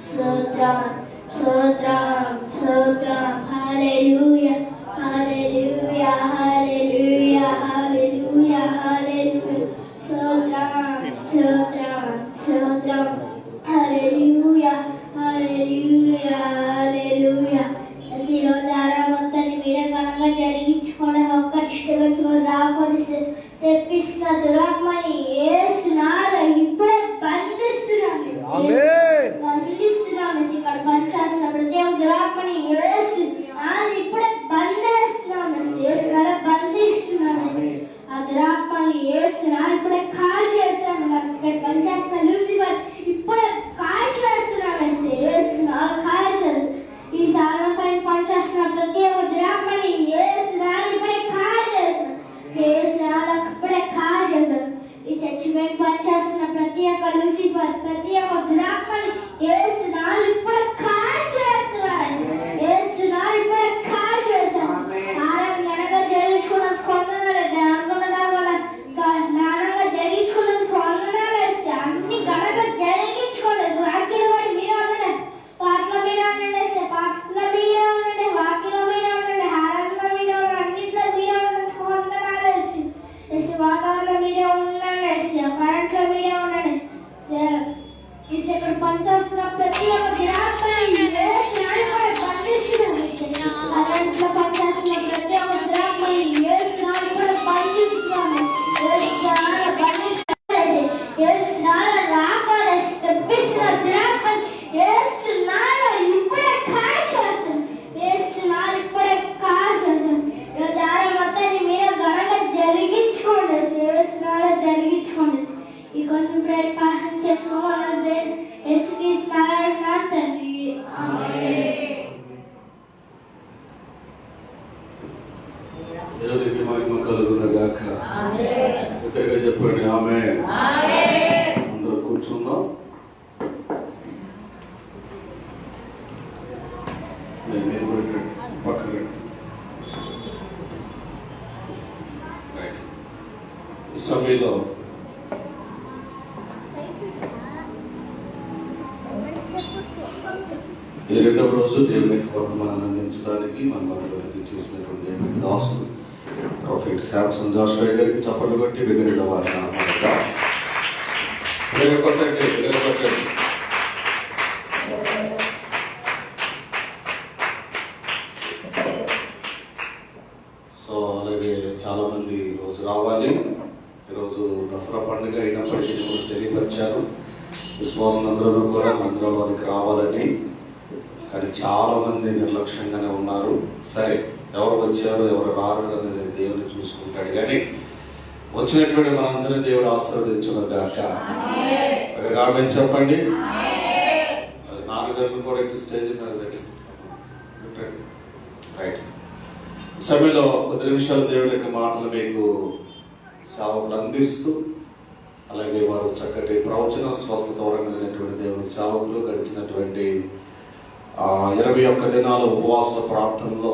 స్తోత్రం స్తోత్రం స్తోత్రం హల్లెలూయా హల్లెలూయా హల్లెలూయా హల్లెలూయా హల్లెలూయా స్తోత్రం స్తోత్రం స్తోత్రం హల్లెలూయా హల్లెలూయా హల్లెలూయా. ఈరోజు ఆరాధనని మీరే ఘనంగా జరిగించుకొని ఒక్కటి ఇష్టపరచుకొని రాకపోతే తెప్పిస్తున్న దురాత్మని యేసు నామములో ఇప్పుడే బంధిస్తున్నాను. ఇక్కడ పనిచేస్తున్న ప్రతి ఒక్క దురాత్మని యేసు నామములో ఇప్పుడే బంధిస్తున్నాను. యేసు నామములో బంధిస్తున్నాను. ఆ దురాత్మని యేసు నామములో ఇప్పుడే కాల్ చేస్తాను. ఇక్కడ పనిచేస్తున్న లూసిఫర్ ఇప్పుడే కాల్ చేస్తున్నాను. యేసు నామములో కాల్ చేస్తాను. ఈ సాధన పైన పనిచేస్తున్న ప్రతి ఒక్క దురాత్మని యేసు నామములో ఇప్పుడే కాల్ చేస్తాను. యేసు నామములో ఇప్పుడే కాల్ చేస్తాను. ఈ చర్చి పైన పనిచేస్తున్న ప్రతి ఒక్క లూసిఫర్ ప్రతి ఒక్క దురాత్మని యేసు నామములో ఇప్పుడే కాల్ చేస్తున్నాను. యేసు నామములో ఇప్పుడే కాల్ చేస్తాను. ఆరాధన ఘనంగా జరిగించుకున్నందుకు వందనాలండి. అనుకున్న వల్ల జ్ఞానంగా జరిగించుకున్నందుకు వందనాలు. అన్ని ఘనంగా జరిగించుకోలేదు. వాక్యం కూడా మీరే ఉండండి, పాటల మీద ఉండండి, పాటల మీద ఉండండి, వాక్యం మీద ఉండండి, ఆరాధన మీద ఉండండి, అన్నింటిలో మీరే ఉన్నందుకు వందనాలు. వేసి వాతావరణం మీరే ఉండండి, కరెంట్ల మీరే ఉండండి. ఇక్కడ పనిచేస్తున్న ప్రతి ఒక్క దురాత్మని కరెంట్లో పనిచేస్తున్న ప్రతి ఒక్క దురాత్మని బంధిస్తున్నాను. తెప్పిస్తున్న దురాత్మని యేసు నామములో ఇప్పుడే కాల్ చేస్తాను. యేసు నామములో ఇప్పుడే కాల్ చేస్తాను. ఈరోజు మొత్తాన్ని మీరే ఘనంగా జరిగించుకోండి. యేసు నామములో జరిగించుకోండి. ఈ కొంచెం ప్రయత్నం చేసుకోవాలంటే యేసుకి స్నానం తండ్రి. దేవునికి మహిమ కలుగును గాక. గట్టిగా చెప్పండి ఆమేన్. అందరూ కూర్చుందాం. మీరు కూడా పక్కన ఈ సమయంలో ఈ రెండవ రోజు దేవునికి వర్తమానాన్ని అందించడానికి మన మధ్యలోకి చేసినటువంటి దేవునికి దాసులు ప్రొఫెట్ శాంసన్ జాషువా గారికి చప్పట్లు కొట్టి విగరిన వారిని కొట్టండి. సో అలాగే చాలా మంది ఈరోజు రావాలి. ఈరోజు దసరా పండుగ అయినప్పటికీ తెలియపరిచారు విశ్వాసులందరూ కూడా మందిరంలోనికి రావాలని. కానీ చాలా మంది నిర్లక్ష్యంగానే ఉన్నారు. సరే, ఎవరు వచ్చారు ఎవరు రారు అనేది దేవుని చూసుకుంటాడు. కానీ వచ్చినటువంటి మనందరినీ దేవుడు ఆశీర్వదించును గాక. ఆమేన్ చెప్పండి. 4 గంటలు కూడా ఇటు స్టేజ్ రైట్. సమయంలో కొద్ది నిమిషాలు దేవుని యొక్క మాటలు మీకు సేవకులు అందిస్తూ, అలాగే వారు చక్కటి ప్రవచన స్వస్థత వరంగలిగినటువంటి దేవుని సేవకులు గడిచినటువంటి 21 దినాల ఉపవాస ప్రార్థనలో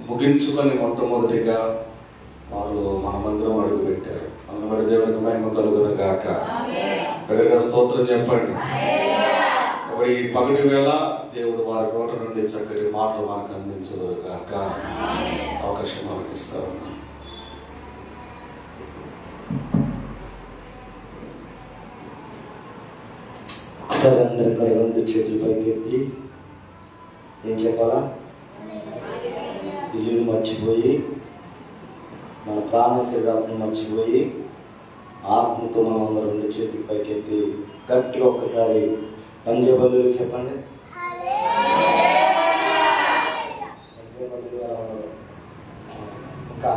ముగించుకొని మొట్టమొదటిగా వారు మన మందిరం అడుగు పెట్టారు. అందుబడి దేవునికి మహిమ కలుగును గాక. దగ్గరగా స్తోత్రం చెప్పండి. ఈ పగటి వేళ దేవుడు వారి నోట నుండి చక్కటి మాటలు మనకు అందించదు గాక. అవకాశం మనకి ఇస్తారు. ఒకసారి అందరి కూడా 2 చేతులు పైకెత్తి ఏం చెప్పాలా? ఇల్లుని మర్చిపోయి, మన ప్రాణ శరీరాలను మర్చిపోయి, ఆత్మతో మనం అందరూ 2 చేతులు పైకెత్తి గట్టిగా ఒక్కసారి పంజాబీలు చెప్పండి. ఇంకా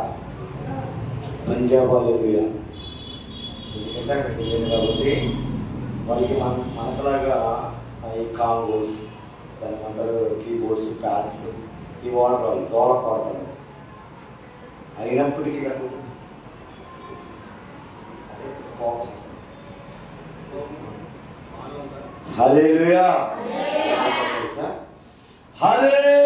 పంజాబీలు ఎందుకంటే అక్కడికి వెళ్ళింది కాబట్టి వాళ్ళకి మనకులాగా ఈ కాంగోస్, దాని అంటారు కీబోర్డ్స్, ప్యాడ్స్ ఈ వాటర్ వాళ్ళు దోల పడతారు. అయినప్పటికీ హల్లెలూయా హల్లెలూయా.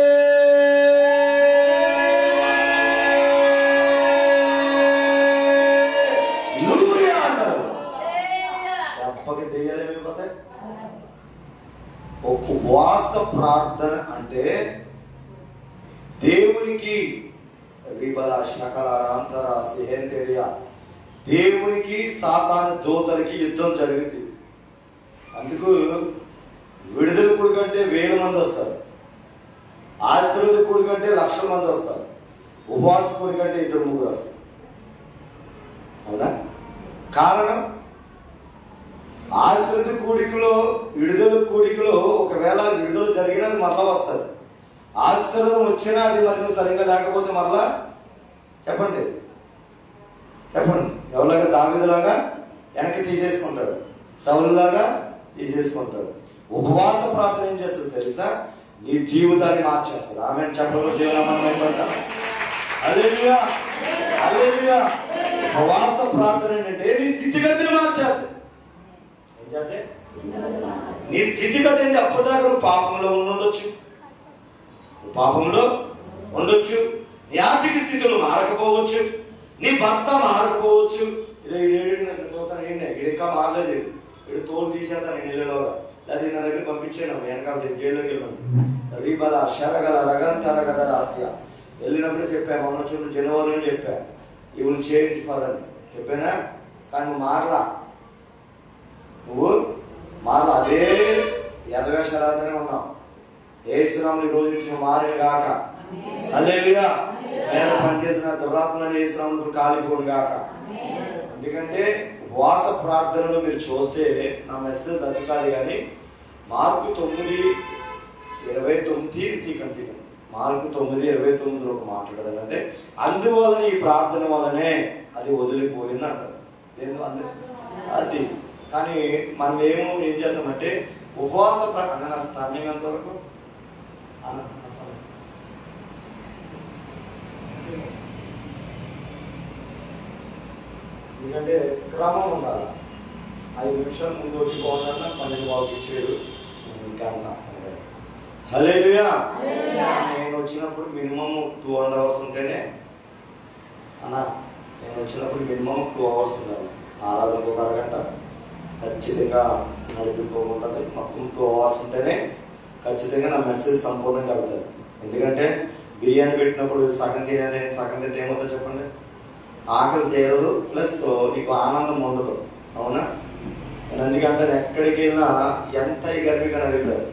దెయ్యాలు ఏమైపోతాయి? ఉపవాస ప్రార్థన అంటే దేవునికి దేవునికి సాతాను దూతలకి యుద్ధం జరుగుతుంది. అందుకు విడుదల కూడి కంటే 1000 మంది వస్తారు, ఆశీర్వాద కూడి కంటే 1,00,000 మంది వస్తారు, ఉపవాస కూడి కంటే 2-3 వస్తారు. అవునా? కారణం ఆశీర్వాద కూడికలో విడుదల కూడికలో ఒకవేళ విడుదల జరిగినా అది మరలా వస్తుంది, ఆశీర్వాదం వచ్చినా అది మరి నువ్వు సరిగ్గా లేకపోతే మరలా చెప్పండి ఎవరిలాగా దావీదులాగా వెనక్కి తీసేసుకుంటాడు, సౌలులాగా తీసేసుకుంటాడు. ఉపవాస ప్రార్థన ఏం చేస్తుంది తెలుసా? నీ జీవితాన్ని మార్చేస్తుంది. ఆమె చెప్పడం దేవుడు. హల్లెలూయా హల్లెలూయా. ఉపవాస ప్రార్థన ఏంటంటే నీ స్థితిగతిని మార్చేస్తుంది. ఏం చేస్తే నీ స్థితిగతి ఏంటి? అప్పటిదాకా నువ్వు పాపంలో ఉండొచ్చు, నీ ఆర్థిక స్థితులు మారకపోవచ్చు, నీ భర్త మారకపోవచ్చు. ఇంకా మారలేదు, వీడు తోలు తీసేస్తాను నెలలోగా, లేదా నా దగ్గర పంపించాను వెనకాల జైల్లోకి వెళ్ళాను. రీబల శరగల రగంతర గద రాసియా వెళ్ళినప్పుడే చెప్పా, మొన్న వచ్చిన జనవరిలో చెప్పా, ఇవి చేంజ్ ఫాలని చెప్పానా? కానీ నువ్వు మారలా అదే యథవేషాలతోనే ఉన్నావు. యేసునామములో ఈ రోజు నుంచి మారిన గాక. హల్లెలూయా. నేను పనిచేసిన దురాత్మని యేసునామములో కాలిపోను గాక. ఎందుకంటే ఉపవాస ప్రార్థనలు మీరు చూస్తే నా మెసేజ్ అది కాదు, కానీ మార్కు 9:29 మార్కు 9:29 ఒక మాట్లాడదు అంటే అందువలన ఈ ప్రార్థన వలనే అది వదిలిపోయింది అంటారు. అది కానీ మనం ఏం చేస్తామంటే ఉపవాస ప్రార్థన స్థానం ఎంతవరకు ఎందుకంటే క్రమం ఉండాలి. 5 నిమిషాల ముందు వచ్చి బాగుండాలన్నా 12 వాళ్ళకి ఇచ్చేడు ఇంకా. హల్లెలూయా. నేను వచ్చినప్పుడు మినిమం 2.5 hours ఉంటేనే నేను వచ్చినప్పుడు మినిమం 2 hours ఉండాలి. ఆరాధనకు 1 అరగంట ఖచ్చితంగా నడిపిపోకుంటుంది. మొత్తం 2 hours ఉంటేనే ఖచ్చితంగా నా మెసేజ్ సంపూర్ణంగా అవుతుంది. ఎందుకంటే బిర్యానీ పెట్టినప్పుడు సగం తినేది సగం తింటే ఏమవుతుందో చెప్పండి? ఆకలి తీరదు, ప్లస్ నీకు ఆనందం ఉండదు. అవునా? నేను ఎందుకంటే ఎక్కడికి వెళ్ళినా ఎంత ఇగర్మిగా అడుగుతారు,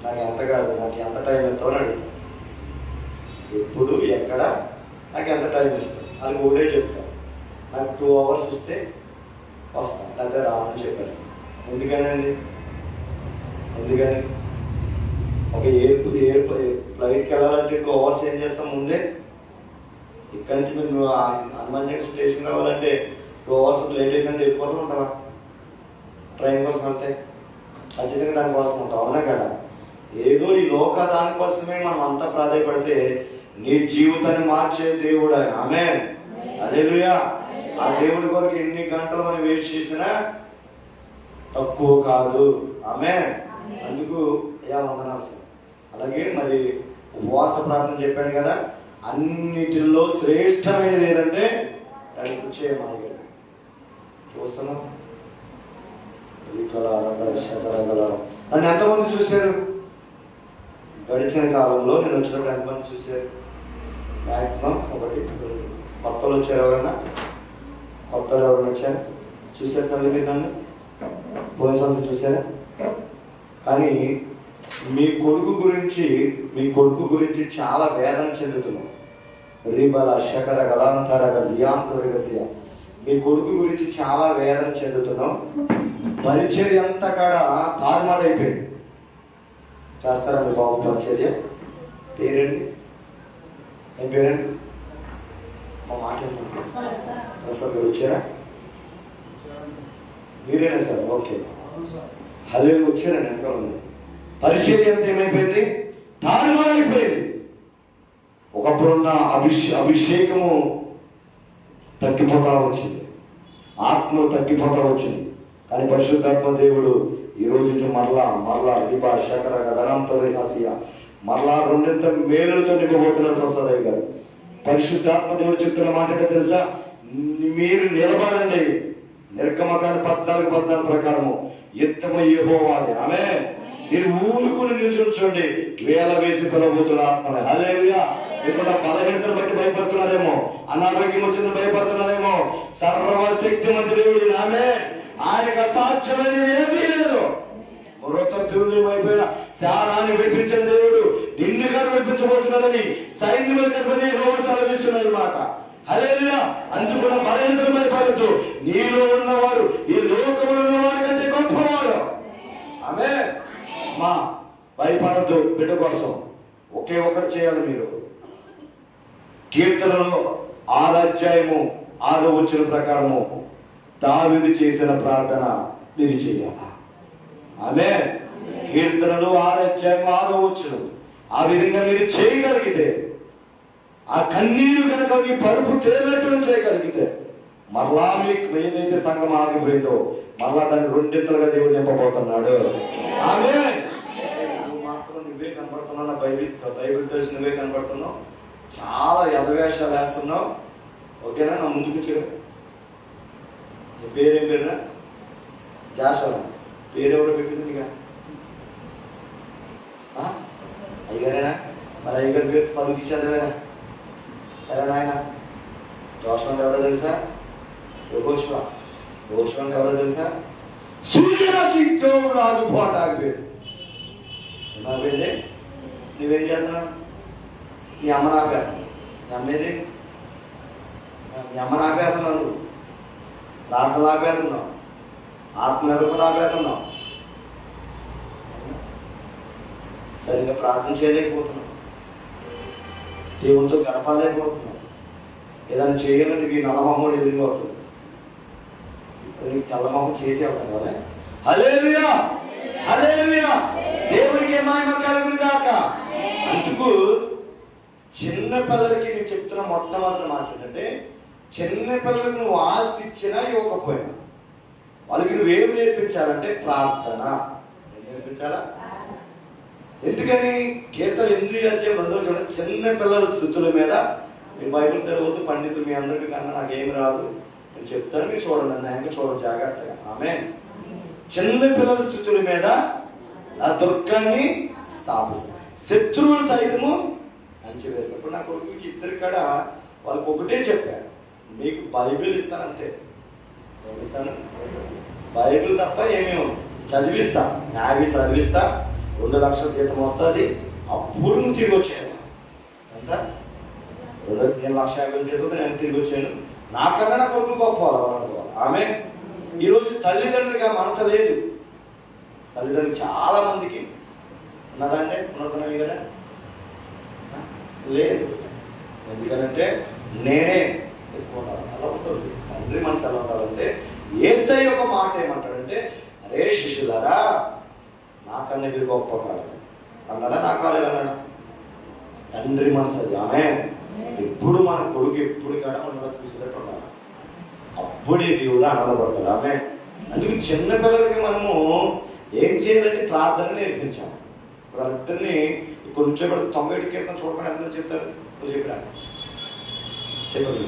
నాకు ఎంత కాదు, నాకు ఎంత టైం ఎంతో అని అడుగుతాను. ఎప్పుడు ఎక్కడ నాకు ఎంత టైం ఇస్తాను అది ఒకటే చెప్తాను. నాకు 2 hours ఇస్తే వస్తాను, లేకపోతే రాను చెప్పేస్తాను. ఎందుకని ఒక ఫ్లైట్కి వెళ్ళాలంటే 2 hours ఏం చేస్తాం ముందే. ఇక్కడి నుంచి మీరు హనుమాన్ స్టేషన్ కావాలంటే 2 hours లేట్ అయిందంటే వెళ్ళిపోతూ ఉంటావా? ట్రైన్ కోసం వెళ్తే ఖచ్చితంగా దానికోసం ఉంటాం. అవునా కదా? ఏదో ఈ లోక దానికోసమే మనం అంతా ప్రాధాన్యపడితే నీ జీవితాన్ని మార్చే దేవుడు ఆయన. ఆమేన్. హల్లెలూయా. ఆ దేవుడి కొరకు ఎన్ని గంటలు మనం వెయిట్ చేసినా తక్కువ కాదు. ఆమేన్. అందుకు వందనాలు. అలాగే మరి ఉపవాస ప్రార్థన చెప్పాను కదా, అన్నిటిలో శ్రేష్టమైనది ఏదంటే చూస్తున్నాం. నన్ను ఎంతమంది చూశారు గడిచిన కాలంలో? నేను వచ్చినప్పుడు ఎంతమంది చూశారు? మ్యాక్సిమం 1. కొత్తలు వచ్చారు ఎవరైనా? కొత్తలు ఎవరైనా వచ్చారు? చూశారు తల్లి మీరు నన్ను? పోయిన సంవత్సరం చూశారా? కానీ మీ కొడుకు గురించి చాలా వేదన చెందుతున్నాం. రీబల శకర గలాంతరగ జియాంతరగసియ మీ కొడుకు గురించి చాలా వేదన చెందుతున్నాం. పరిచర్య అంతా కూడా తారుమారైపోయింది. చేస్తారా మీ బాబు పరిచర్య? పేరేంటి? ఏం పేరేంటి? మా మాట్లాడుకుంటున్నారు వచ్చారా? మీరేనా సార్? ఓకే. హల్లెలూయా. వచ్చారండి. ఎంత ఉంది పరిచర్య అంతా ఏమైపోయింది? తారుమారైపోయింది. ఒకప్పుడున్న అభిషేకము తగ్గిపోతా వచ్చింది, ఆత్మ తగ్గిపోతా వచ్చింది. కానీ పరిశుద్ధాత్మ దేవుడు ఈ రోజు నుంచి మరలా దిబా శకర గదనంతరహాసియ మరలా 2 మేలులతో నింపబోతున్నట్టు వస్తుంది గారు. పరిశుద్ధాత్మ దేవుడు చెప్తున్న మాట ఏంటో తెలుసా? మీరు నిలబడండి. నిర్గమకాండ 14 ప్రకారము యుద్ధము యెహోవాది. ఆమేన్. మీరు ఊరుకుని నిల్చుంచండి, వేల వేసి పిలవబోతున్న ఆత్మలే. హల్లెలూయా. ఇక్కడ బలహీనతను బట్టి భయపడుతున్నారేమో, అనారోగ్యం వచ్చింది భయపడుతున్నారేమో. సర్వశక్తిమంతుడు దేవుడు. ఆమేన్. ఆయనకు అసాధ్యమైనది ఏదీ లేదు. మృతతుల్యమైపోయిన శానాన్ని విడిపించిన దేవుడు నిన్ను గారు విడిపించబోతున్నాడని సైన్యములకు అధిపతి యెహోవా సెలవిస్తున్నాడు మాట. హల్లెలూయా. అందుకున్న బలహీనతను భయపడద్దు. నీలో ఉన్నవాడు ఈ లోకములో ఉన్నవాడి కంటే గొప్పవాడు. ఆమేన్. మా భయపడద్దు. బిడ్డ కోసం ఒకే ఒకటి చేయాలి మీరు. కీర్తనలో 6 అధ్యాయము 6వ వచన ప్రకారము దావీదు చేసిన ప్రార్థన మీరు చేయాలా? ఆమేన్. కీర్తనలు 6 అధ్యాయం 6వ వచనం. ఆ విధంగా మీరు చేయగలిగితే, ఆ కన్నీరు కనుక మీ పరుపు తేలినట్టు చేయగలిగితే, మరలా మీకు ఏదైతే సంఘం ఆగిపోయిందో మరలా దాన్ని 2 ఇంతలుగా దేవుడు నింపబోతున్నాడు. ఆమేన్. నువ్వు మాత్రం నువ్వే కనబడుతున్నావు, బైబిల్ తెలిసి నువ్వే కనబడుతున్నావు, చాలా యథవేషాలు వేస్తున్నావు. ఓకేనా? నా ముందుకు చెప్పు. నీ పేరేం పేరునా? జాషవా. పేరెవరు పెట్టింది నీగా? అయ్యగారేనా? మరి అయ్యగారి పేరు పలుకు తీసేదేనా? ఎలా నాయన? జోషం అంటే ఎవరో తెలుసా? యెహోషువ. యెహోషువ అంటే ఎవరో తెలుసా? సూర్యుడికి దేవుడు ఆగిపోవడం ఆగిపోయాడు. ఏమైపోయింది? నువ్వేం చేస్తున్నావు? నీ అమ్మ నాపేస్తున్నావు. నీ అమ్మేది? నీ అమ్మ నాపేస్తున్నావు, ప్రార్థన ఆపేస్తున్నావు, ఆత్మ ఎదుర్కొని ఆపేస్తున్నావు, సరిగ్గా ప్రార్థన చేయలేకపోతున్నావు, దేవునితో గడపలేకపోతున్నావు. ఏదైనా చేయాలంటే ఈ నల్లమొహం ఎదిరిపోతుంది. నీకు తెల్లమొహం చేసేవాడు కదా. హల్లెలూయా. హల్లెలూయా. దేవునికి మహిమ కలుగును గాక. అందుకు చిన్న పిల్లలకి నేను చెప్తున్న మొట్టమొదటి మాట ఏంటంటే, చిన్న పిల్లలకు నువ్వు ఆస్తి ఇచ్చినా ఇవ్వకపోయినా వాళ్ళకి నువ్వేం నేర్పించాలంటే ప్రార్థన. ఏం నేర్పించాలా? ఎందుకని? కీర్తన 8 అధ్యాయం 2వ వచనం, చిన్న పిల్లల స్థుతుల మీద మీ బైబిల్ తెలియదు పండితులు మీ అందరికీ కన్నా నాకేమి రాదు, నేను చెప్తాను, మీరు చూడండి, అన్యాయంగా చూడండి జాగ్రత్తగా. ఆమేన్. చిన్న పిల్లల స్థుతుల మీద ఆ దుర్గాన్ని స్థాపిస్తారు, శత్రువులు సైతము అంచివేస్తారు. ఇప్పుడు నా కొడుకుకి 2 కాడ వాళ్ళకి ఒకటే చెప్పారు, మీకు బైబిల్ ఇస్తానంతే. చదివిస్తాను, బైబిల్ తప్ప ఏమేమో చదివిస్తా, నావి చదివిస్తా, 2 లక్షల జీతం వస్తుంది, అప్పుడు నువ్వు తిరిగి వచ్చాను. ఎంత? 2,50,000 జీతం నేను తిరిగి వచ్చాను. నాకన్నా నా కొడుకు గొప్ప అనుకోవాలి. ఆమె ఈరోజు తల్లిదండ్రులుగా మనసు లేదు. తల్లిదండ్రులు చాలా మందికి ఉన్నదంటే ఉన్నట్టున్నాయి కదా, లేదు. ఎందుకనంటే నేనే ఎక్కువ అలా ఉంటుంది. తండ్రి మనసు ఎలా ఉండాలంటే, యేసయ్య ఒక మాట ఏమంటాడంటే, అరే శిష్యులారా నాకన్నా మీరు గొప్ప కాదు అన్నాడా? నా కాలేదు అన్నాడా? తండ్రి మనసు అది. ఆమె ఎప్పుడు మన కొడుకు ఎప్పుడు కూడా మనం చూసేటట్టు ఉండాలి, అప్పుడే దేవుడు ఆనందపడతాడు. ఆమె అందుకు చిన్న పిల్లలకి మనము ఏం చేయాలంటే ప్రార్థన నేర్పించాలి. వాళ్ళిద్దరిని కొంచెం కూడా 90 కీర్తన చూడకుండా ఎంత చెప్తారు? నువ్వు చెప్పినా చెప్పదు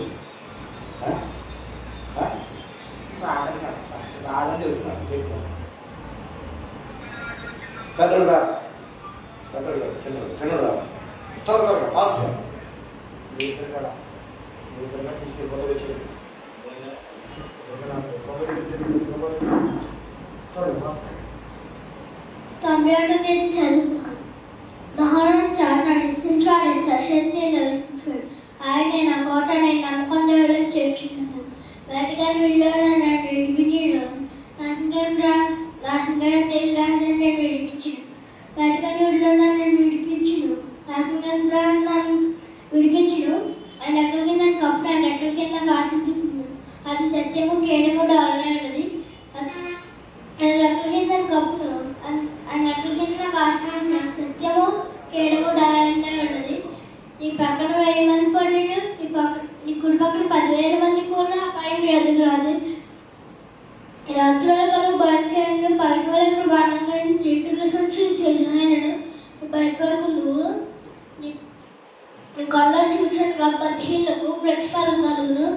రాదని తెలుస్తున్నాను. చెప్తాను పెద్దలు రా, పెద్దలు రా, చిన్నడు రా, త్వరగా ఫాస్ట్ తీసుకెళ్ళిపోతే వచ్చేది తమిళ నేను చదువు మహారాజ్ చాలా నిశ్చించాడు నివసించాడు. ఆయన నా కోట నేను నమ్మకం దేవుడు చేర్చున్నాను. వేటగా వీళ్ళు నన్ను విడిపించాడు. నాశంగా తేలిరాజు నేను విడిపించాను. వేటగా వీళ్ళు నన్ను విడిపించను. నాశంగా నన్ను విడిపించను. ఆయన ఎక్కడికి నన్ను కప్పు ఆయన ఎక్కడికి నాకు ఆశిస్తున్నాను. అది సత్యము కేడము డాలనే ఉన్నది. ఆయన ఎక్కడికి నన్ను కప్పును ఆయన ఎక్కడికి నాకు ఆశిస్తున్నాను. సత్యము కేడము డాలనే ఉన్నది. నీ పక్కన 1000 మంది పడిన నీ కుడి పక్కన 10,000 మంది కూడా పై మీ ఎదుగు రాదు. రాత్రుల కలుగు బయటకు పైకి వాళ్ళకు బాణంగా చీకట్లో వచ్చి తెలియనను భయపడుకుందు. నీ కళ్ళ చూసినట్టుగా బతిహీనులకు ప్రతిఫలం కలుగును.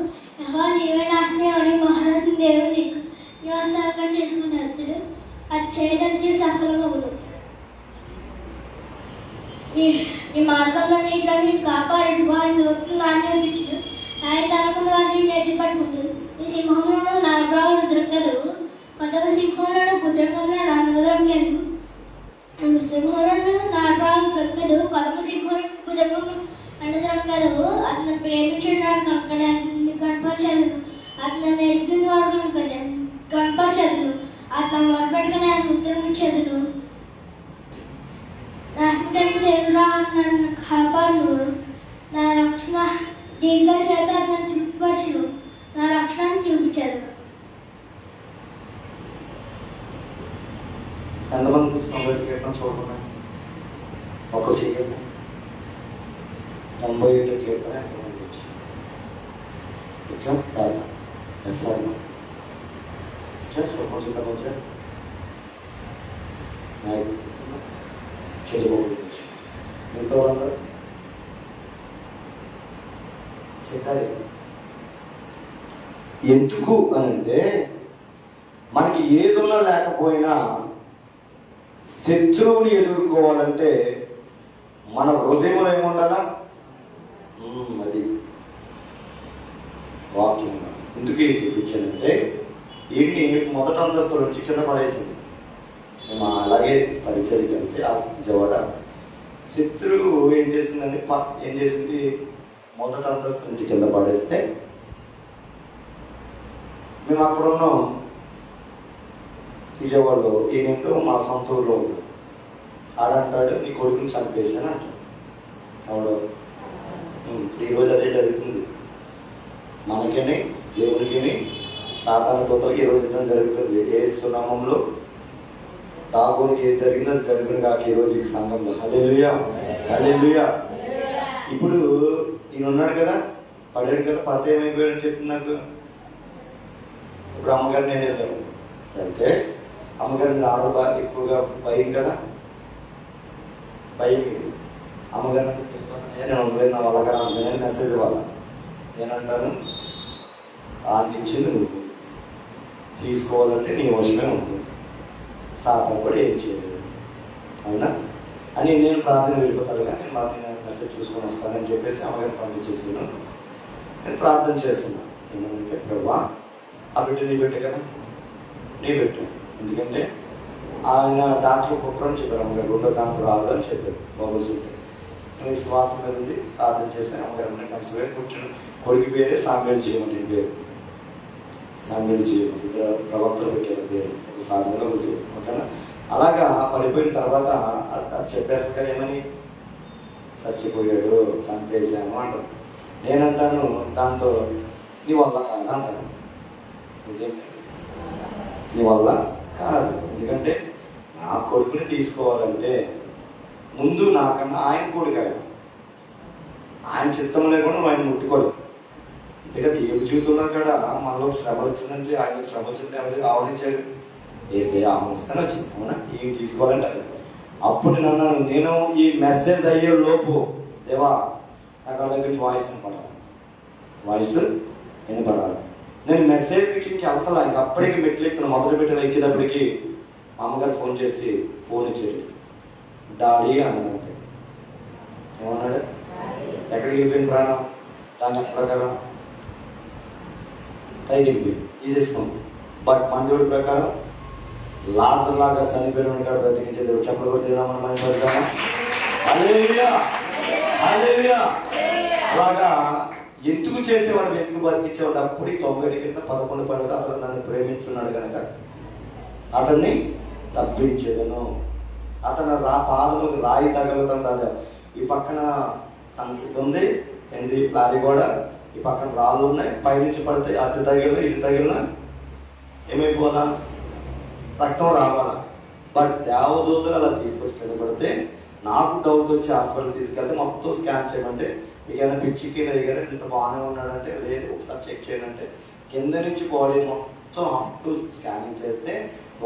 నీవే నా స్నేహం మహారాజు దేవుడు నీకు నివాసాలుగా చేసుకునే అతడు. అది చేయదలిచి సఫలమగును. నీ మార్గంలో ఇట్లా నేను కాపాడుకో, ఆయన దూతలను ఆజ్ఞాపించు, ఆయన తరపున వారిని నెట్టి పట్టుకుంటుంది. ఈ సింహంలోనూ నాగరాలు దొరకదు, కొత్త సింహంలోనూ భుజంగంలో నన్ను దొరకదు. సింహంలోనూ నాగరాలు దొరకదు, కొత్త సింహంలో భుజంగంలో నన్ను దొరకదు. అతను ప్రేమించున్నాడు కనుక అతన్ని కనపరచదు, అతను ఎరిగిన వాడు కనుక కనపరచదు, అతను మొదలుపెట్టుకుని ఆయన ఉత్తరం ఇచ్చేదను. నన్ను కాపాడు, నా రక్షణ దీర్ఘ చేత అతను తృప్తిపరచును, నా రక్షణను చూపించదు. ఎంతమంది కూర్చున్నాం చూడకుండా ఒక చేయగలి 97 కీర్తన ఎంతమంది వచ్చాం కాదు ఎస్ఆర్ చూడకుండా వచ్చా చెడుకోవచ్చు ఎంతో అందరూ చెప్పాలి. ఎందుకు అని అంటే మనకి ఏదున్నా లేకపోయినా శత్రువుని ఎదుర్కోవాలంటే మన హృదయంలో ఏముండాలా? అది వాక్యం. ఎందుకు ఏం చూపించానంటే వీడిని మొదట అంతస్తుల నుంచి కింద పడేసింది. మేము అలాగే పరిచయకి వెళ్తే ఆ విజయవాడ శత్రువు ఏం చేసింది మొదట అంతస్తు నుంచి కింద పడేస్తే మేము అక్కడ ఉన్నాం విజయవాడలో. ఈయనంటూ మా సొంత ఊర్లో ఉన్నాం. ఆడంటాడు నీ కొడుకుని చంపేశాను అంటాడు. ఆవిడ ఈరోజు అదే జరుగుతుంది. మనకిని దేవుడికిని సాతాను దూతలకి ఈరోజు యుద్ధం జరుగుతుంది. ఏ సునామంలో దాగోనికి ఏది జరిగిందో అది జరిగింది కాక ఈరోజు ఈ సంఘంలో. హల్లెలూయా హల్లెలూయా. ఇప్పుడు ఈయన ఉన్నాడు కదా, పడాడు కదా, పడితే ఏమైపోయాడని చెప్తుంది నాకు. ఇప్పుడు అమ్మగారు నేను వెళ్ళాను వెళ్తే అమ్మగారిని ఆరు బాగా ఎక్కువగా భయం కదా, భయం. అమ్మగారిని నేను ఉండలేదు, నా వల్ల కదా నేను మెసేజ్ ఇవ్వాలా. నేనంటాను ఆంటించింది నువ్వు తీసుకోవాలంటే నీ వశమే ఉంటుంది, సాతాను కూడా ఏం చేయలేదు అవునా అని నేను ప్రార్థన వెళ్ళిపోతాడుగా. నేను మెసేజ్ చూసుకొని వస్తానని చెప్పేసి అమ్మగారిని పంపించేసాను. నేను ప్రార్థన చేస్తున్నాను ఏమంటే ప్రభా ఆ బిడ్డ నీ బిడ్డ కదా, నీ పెట్టు. ఎందుకంటే ఆయన డాక్టర్ కుక్కరని చెప్పారు, అమ్మగారు రెండో దాంట్లో రాదు అని చెప్పారు. బాబుస్ ఉంటే నేను విశ్వాసం మీద ఉంది ప్రార్థన చేశాను. అమ్మగారు కలిసి కూర్చుని కొడుకు పేరే సామ్యాలు చేయమంటే పేరు సామ్యాలు చేయమంటే ప్రవక్తలు పెట్టారు పేరు ఒక సాధనలో ఓకేనా. అలాగా పడిపోయిన తర్వాత అది చెప్పేస్తాక ఏమని చచ్చిపోయాడు చంపేశాను అంటారు. నేనంటాను దాంతో నీ వల్ల కాదు అంటాను. నీ వల్ల కాదు, ఎందుకంటే నా కొడుకుని తీసుకోవాలంటే ముందు నాకన్నా ఆయన కొడుకు ఆయన చిత్తం లేకుండా ఆయన ముట్టుకోడు. ఎందుకంటే ఏ జీవితంలో కూడా మనలో శ్రమ వచ్చిందంటే ఆయన శ్రమ వచ్చింది ఎవరికి ఆవరించాడు, వేసే ఆహ్వానిస్తాను వచ్చింది అవునా. ఏం తీసుకోవాలంటే అది అప్పుడు నేను అన్నాను, నేను ఈ మెసేజ్ అయ్యే లోపు దేవా నాకు వాళ్ళ దగ్గర నుంచి వాయిస్ వినపడాలి. నేను మెసేజ్కి వెళ్తాను ఇంక అప్పటికి మెట్లు ఎక్కుతాను. మొదలు పెట్టిన ఎక్కేటప్పటికి మా అమ్మగారు ఫోన్ చేసి ఫోన్ ఇచ్చేది డాడీ అన్నది. అంతే ఏమన్నాడు, ఎక్కడికి వెళ్ళిపోయింది ప్రాణం, దాని ప్రకారం పైకి వెళ్ళిపోయింది తీసేసుకోండి. బట్ మన దేవుడి ప్రకారం లాజర్ లాగా చనిపోయిన కాదు బ్రతికించే దేవుడు. చెప్పలు కొట్టిదామా మనం పెడతామా? హల్లెలూయా హల్లెలూయా. అలాగా ఎందుకు చేసేవాడు, ఎందుకు బతికించేవాడు? అప్పుడు 90 కింద 11 పండుగ అతను నన్ను ప్రేమించున్నాడు కనుక అతన్ని తప్పించేదను. అతను పాదములకు రాయి తగలుతుంది. ఈ పక్కన సంస్కృతి ఉంది ఏంటి లారీ కూడా, ఈ పక్కన రాళ్ళు ఉన్నాయి, పైనుంచి పడితే అటు తగిలిన ఇటు తగిలిన ఏమైపోవాలా, రక్తం రావాలా. బట్ దేవదూతలు అలా తీసుకొచ్చి కింద పడితే నాకు డౌట్ వచ్చి హాస్పిటల్ తీసుకెళ్తే మొత్తం స్కాన్ చేయమంటే ఏమైనా పిచ్చికి దగ్గర ఇంత బాగానే ఉన్నాడంటే లేదు ఒకసారి చెక్ చేయాలంటే కింద నుంచి బాడీ మొత్తం అప్ టు స్కానింగ్ చేస్తే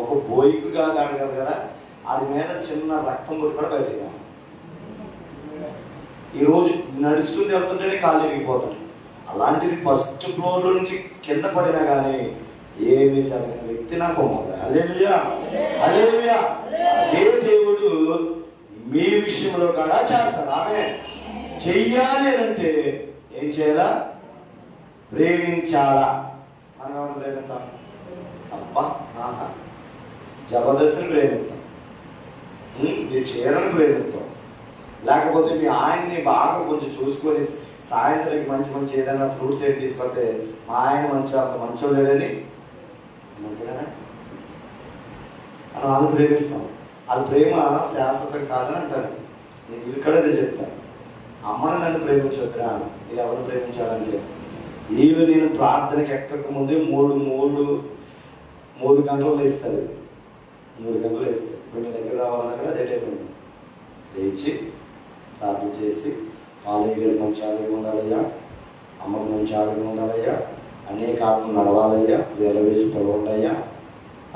ఒక బోయికుగా కాదు కదా, అది మీద చిన్న రక్తం పొడి కూడా బయటగా. ఈరోజు నడుస్తుంది వెళ్తుంటేనే కాళ్ళు ఎగిపోతాడు. అలాంటిది ఫస్ట్ ఫ్లోర్ నుంచి కింద పడినా కానీ ఏమి జరగని వ్యక్తి నాకు మొదలు. హల్లెలూయా, హల్లెలూయా. అదే దేవుడు మీ విషయంలో కూడా చేస్తాడు. ఆమె చెయ్యాలి అంటే ఏం చేయాలా? ప్రేమించాలా. మనం ఎవరు ప్రేమిస్తాం? అబ్బా, ఆహా, జబర్దస్తిని ప్రేమిస్తాం, మీరు చేయరని ప్రేమిస్తాం. లేకపోతే మీ ఆయన్ని బాగా కొంచెం చూసుకొని సాయంత్రానికి మంచి మంచి ఏదైనా ఫ్రూట్స్ ఏది తీసుకొస్తే మా ఆయన మంచి అంత మంచోడు లేడని మంచిగానే మనం వాళ్ళు ప్రేమిస్తాం. వాళ్ళ ప్రేమ శాశ్వతం కాదని అంటారు. నేను ఇక్కడదే చెప్తాను. అమ్మని నన్ను ప్రేమించొద్దురా, మీరు ఎవరు ప్రేమించాలంటే వీళ్ళు నేను ప్రార్థనకి ఎక్కక ముందే మూడు గంటలు లేస్తారు. 3 గంటలు వేస్తారు. ఇప్పుడు మీ దగ్గర రావాలన్నా కూడా అదే టైం ఉంది. లేచి ప్రార్థన చేసి కాలేజీలు మంచి ఆరోగ్యం ఉండాలయ్యా, అమ్మకు మంచి ఆరోగ్యం ఉండాలయ్యా, అనేక ఆత్మలు నడవాలయ్యా, వేసి పొలవద్దయ్యా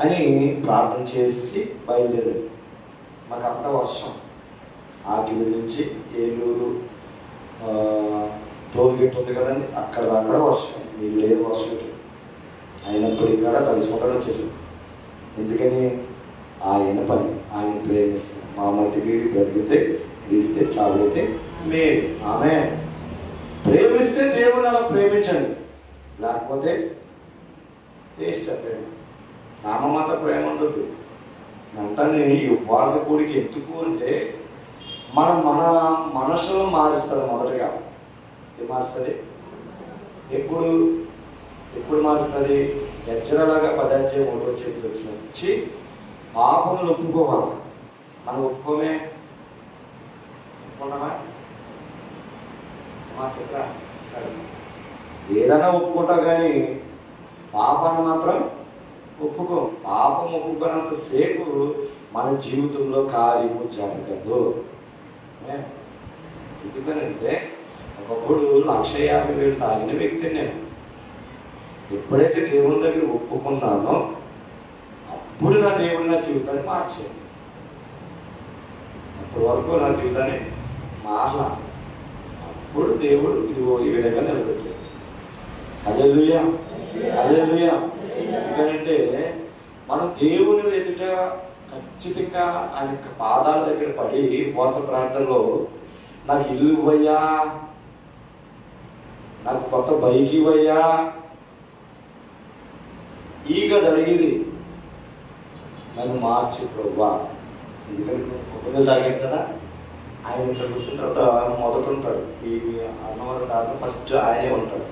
అని ప్రార్థన చేసి బయలుదేరారు. మాకు అంత వర్షం, ఆకిలి నుంచి ఏలూరు టోల్గేట్ ఉంది కదండి, అక్కడ దాకా వర్షం, మీకు లేదు వర్షం. అయినప్పటికీ కూడా తలుచుకుంటాడు వచ్చేసింది. ఎందుకని? ఆయన పని, ఆయన ప్రేమిస్తాం. మా మట్టి వీడి బ్రతికితే క్రీస్తే చాలితే మేలు. ఆమె ప్రేమిస్తే దేవుని అలా ప్రేమించండి, లేకపోతే వేస్ట్ ప్రేమ. నామమాత ప్రేమ ఉండదు. వెంటనే ఈ ఉపవాస కూడికి ఎందుకు అంటే మన మనసును మారుస్తుంది. మొదటగా ఏం మారుస్తుంది? ఎప్పుడు మారుస్తుంది? హెచ్చరలాగా 10:1 వచ్చి పాపములు ఒప్పుకోవాలి. మనం ఒప్పుకోమే, ఒప్పుకున్నామా? మా చెప్పరా, ఏదైనా ఒప్పుకుంటావు కానీ పాపాన్ని మాత్రం ఒప్పుకో. పాపం ఒప్పుకున్నంత సేపు మన జీవితంలో కార్యము జరగదు. ఎందుకనంటే ఒకప్పుడు 150,000 తాగిన వ్యక్తిని నేను. ఎప్పుడైతే దేవుని దగ్గర ఒప్పుకున్నానో అప్పుడు నా దేవుడు నా జీవితాన్ని మార్చాడు. అప్పటి వరకు నా జీవితాన్ని మారలా. అప్పుడు దేవుడు ఇదిగో ఈ విధంగా నిలబెట్టాడు. హల్లెలూయా, హల్లెలూయా. ఎందుకంటే మనం దేవుని ఎదుట ఖచ్చితంగా ఆయన పాదాల దగ్గర పడి ఉపవాస ప్రార్థనలో నాకు ఇల్లు ఇవ్వయ్యా, నాకు కొత్త బైక్ ఇవ్వయ్యా, ఈగ జరిగేది నన్ను మార్చి ప్రభువా. ఎందుకంటే కొబ్బరి తాగాడు కదా, ఆయన ఇక్కడ కూర్చున్న తర్వాత మొదట ఉంటాడు. ఈ అన్నవరం దాంట్లో ఫస్ట్ ఆయనే ఉంటాడు.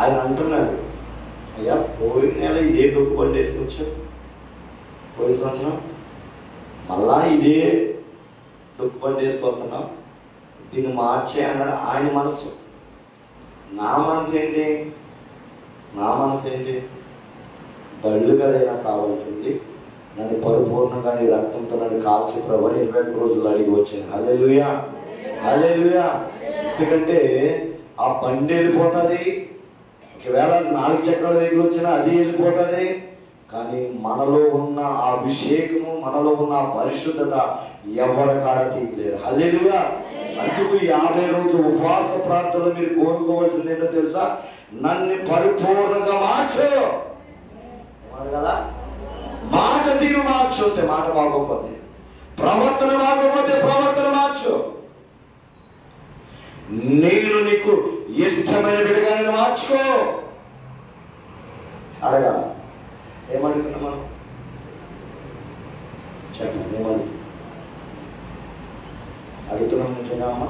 ఆయన అంటున్నాడు, అయ్యా పోయిన నెల ఇదే డొక్కు బండి వేసుకొచ్చావు, పోయిన సంవత్సరం మళ్ళా ఇదే డొక్కు బండి వేసుకొస్తున్నావు, దీన్ని మార్చే అన్నాడు ఆయన మనసు. నా మనసు ఏంటి? నా మనసు ఏంటి? బళ్ళు కదా నాకు కావాల్సింది, నన్ను పరిపూర్ణంగా నీ రక్తంతో నన్ను కాల్చి ప్రభు 21 రోజులు అడిగి వచ్చాను. హల్లెలూయా, హల్లెలూయా. ఎందుకంటే ఆ బండి వెళ్ళిపోతుంది, ఒకవేళ 4 చక్రాల వెహికల్ వచ్చినా అది వెళ్ళిపోతుంది. కానీ మనలో ఉన్న ఆ అభిషేకము, మనలో ఉన్న ఆ పరిశుద్ధత ఎవరి కాడ తీయలేదు. హల్లెలూయా. అందుకు 50 రోజులు ఉపవాస ప్రార్థనలో మీరు కోరుకోవాల్సింది ఏంటో తెలుసా? నన్ను పరిపూర్ణంగా మార్చు కదా. మాట తీరు మార్చు, మాట బాగోకపోతే, ప్రవర్తన బాగోకపోతే ప్రవర్తన మార్చు. నేను నీకు ఇష్టమైన బిడ్డగా నేను మార్చుకో. అడగాల. ఏమడుగుతున్నాం మనం? చెప్పండి, ఏమడుగు అడుగుతున్నాం? చిన్నమ్మ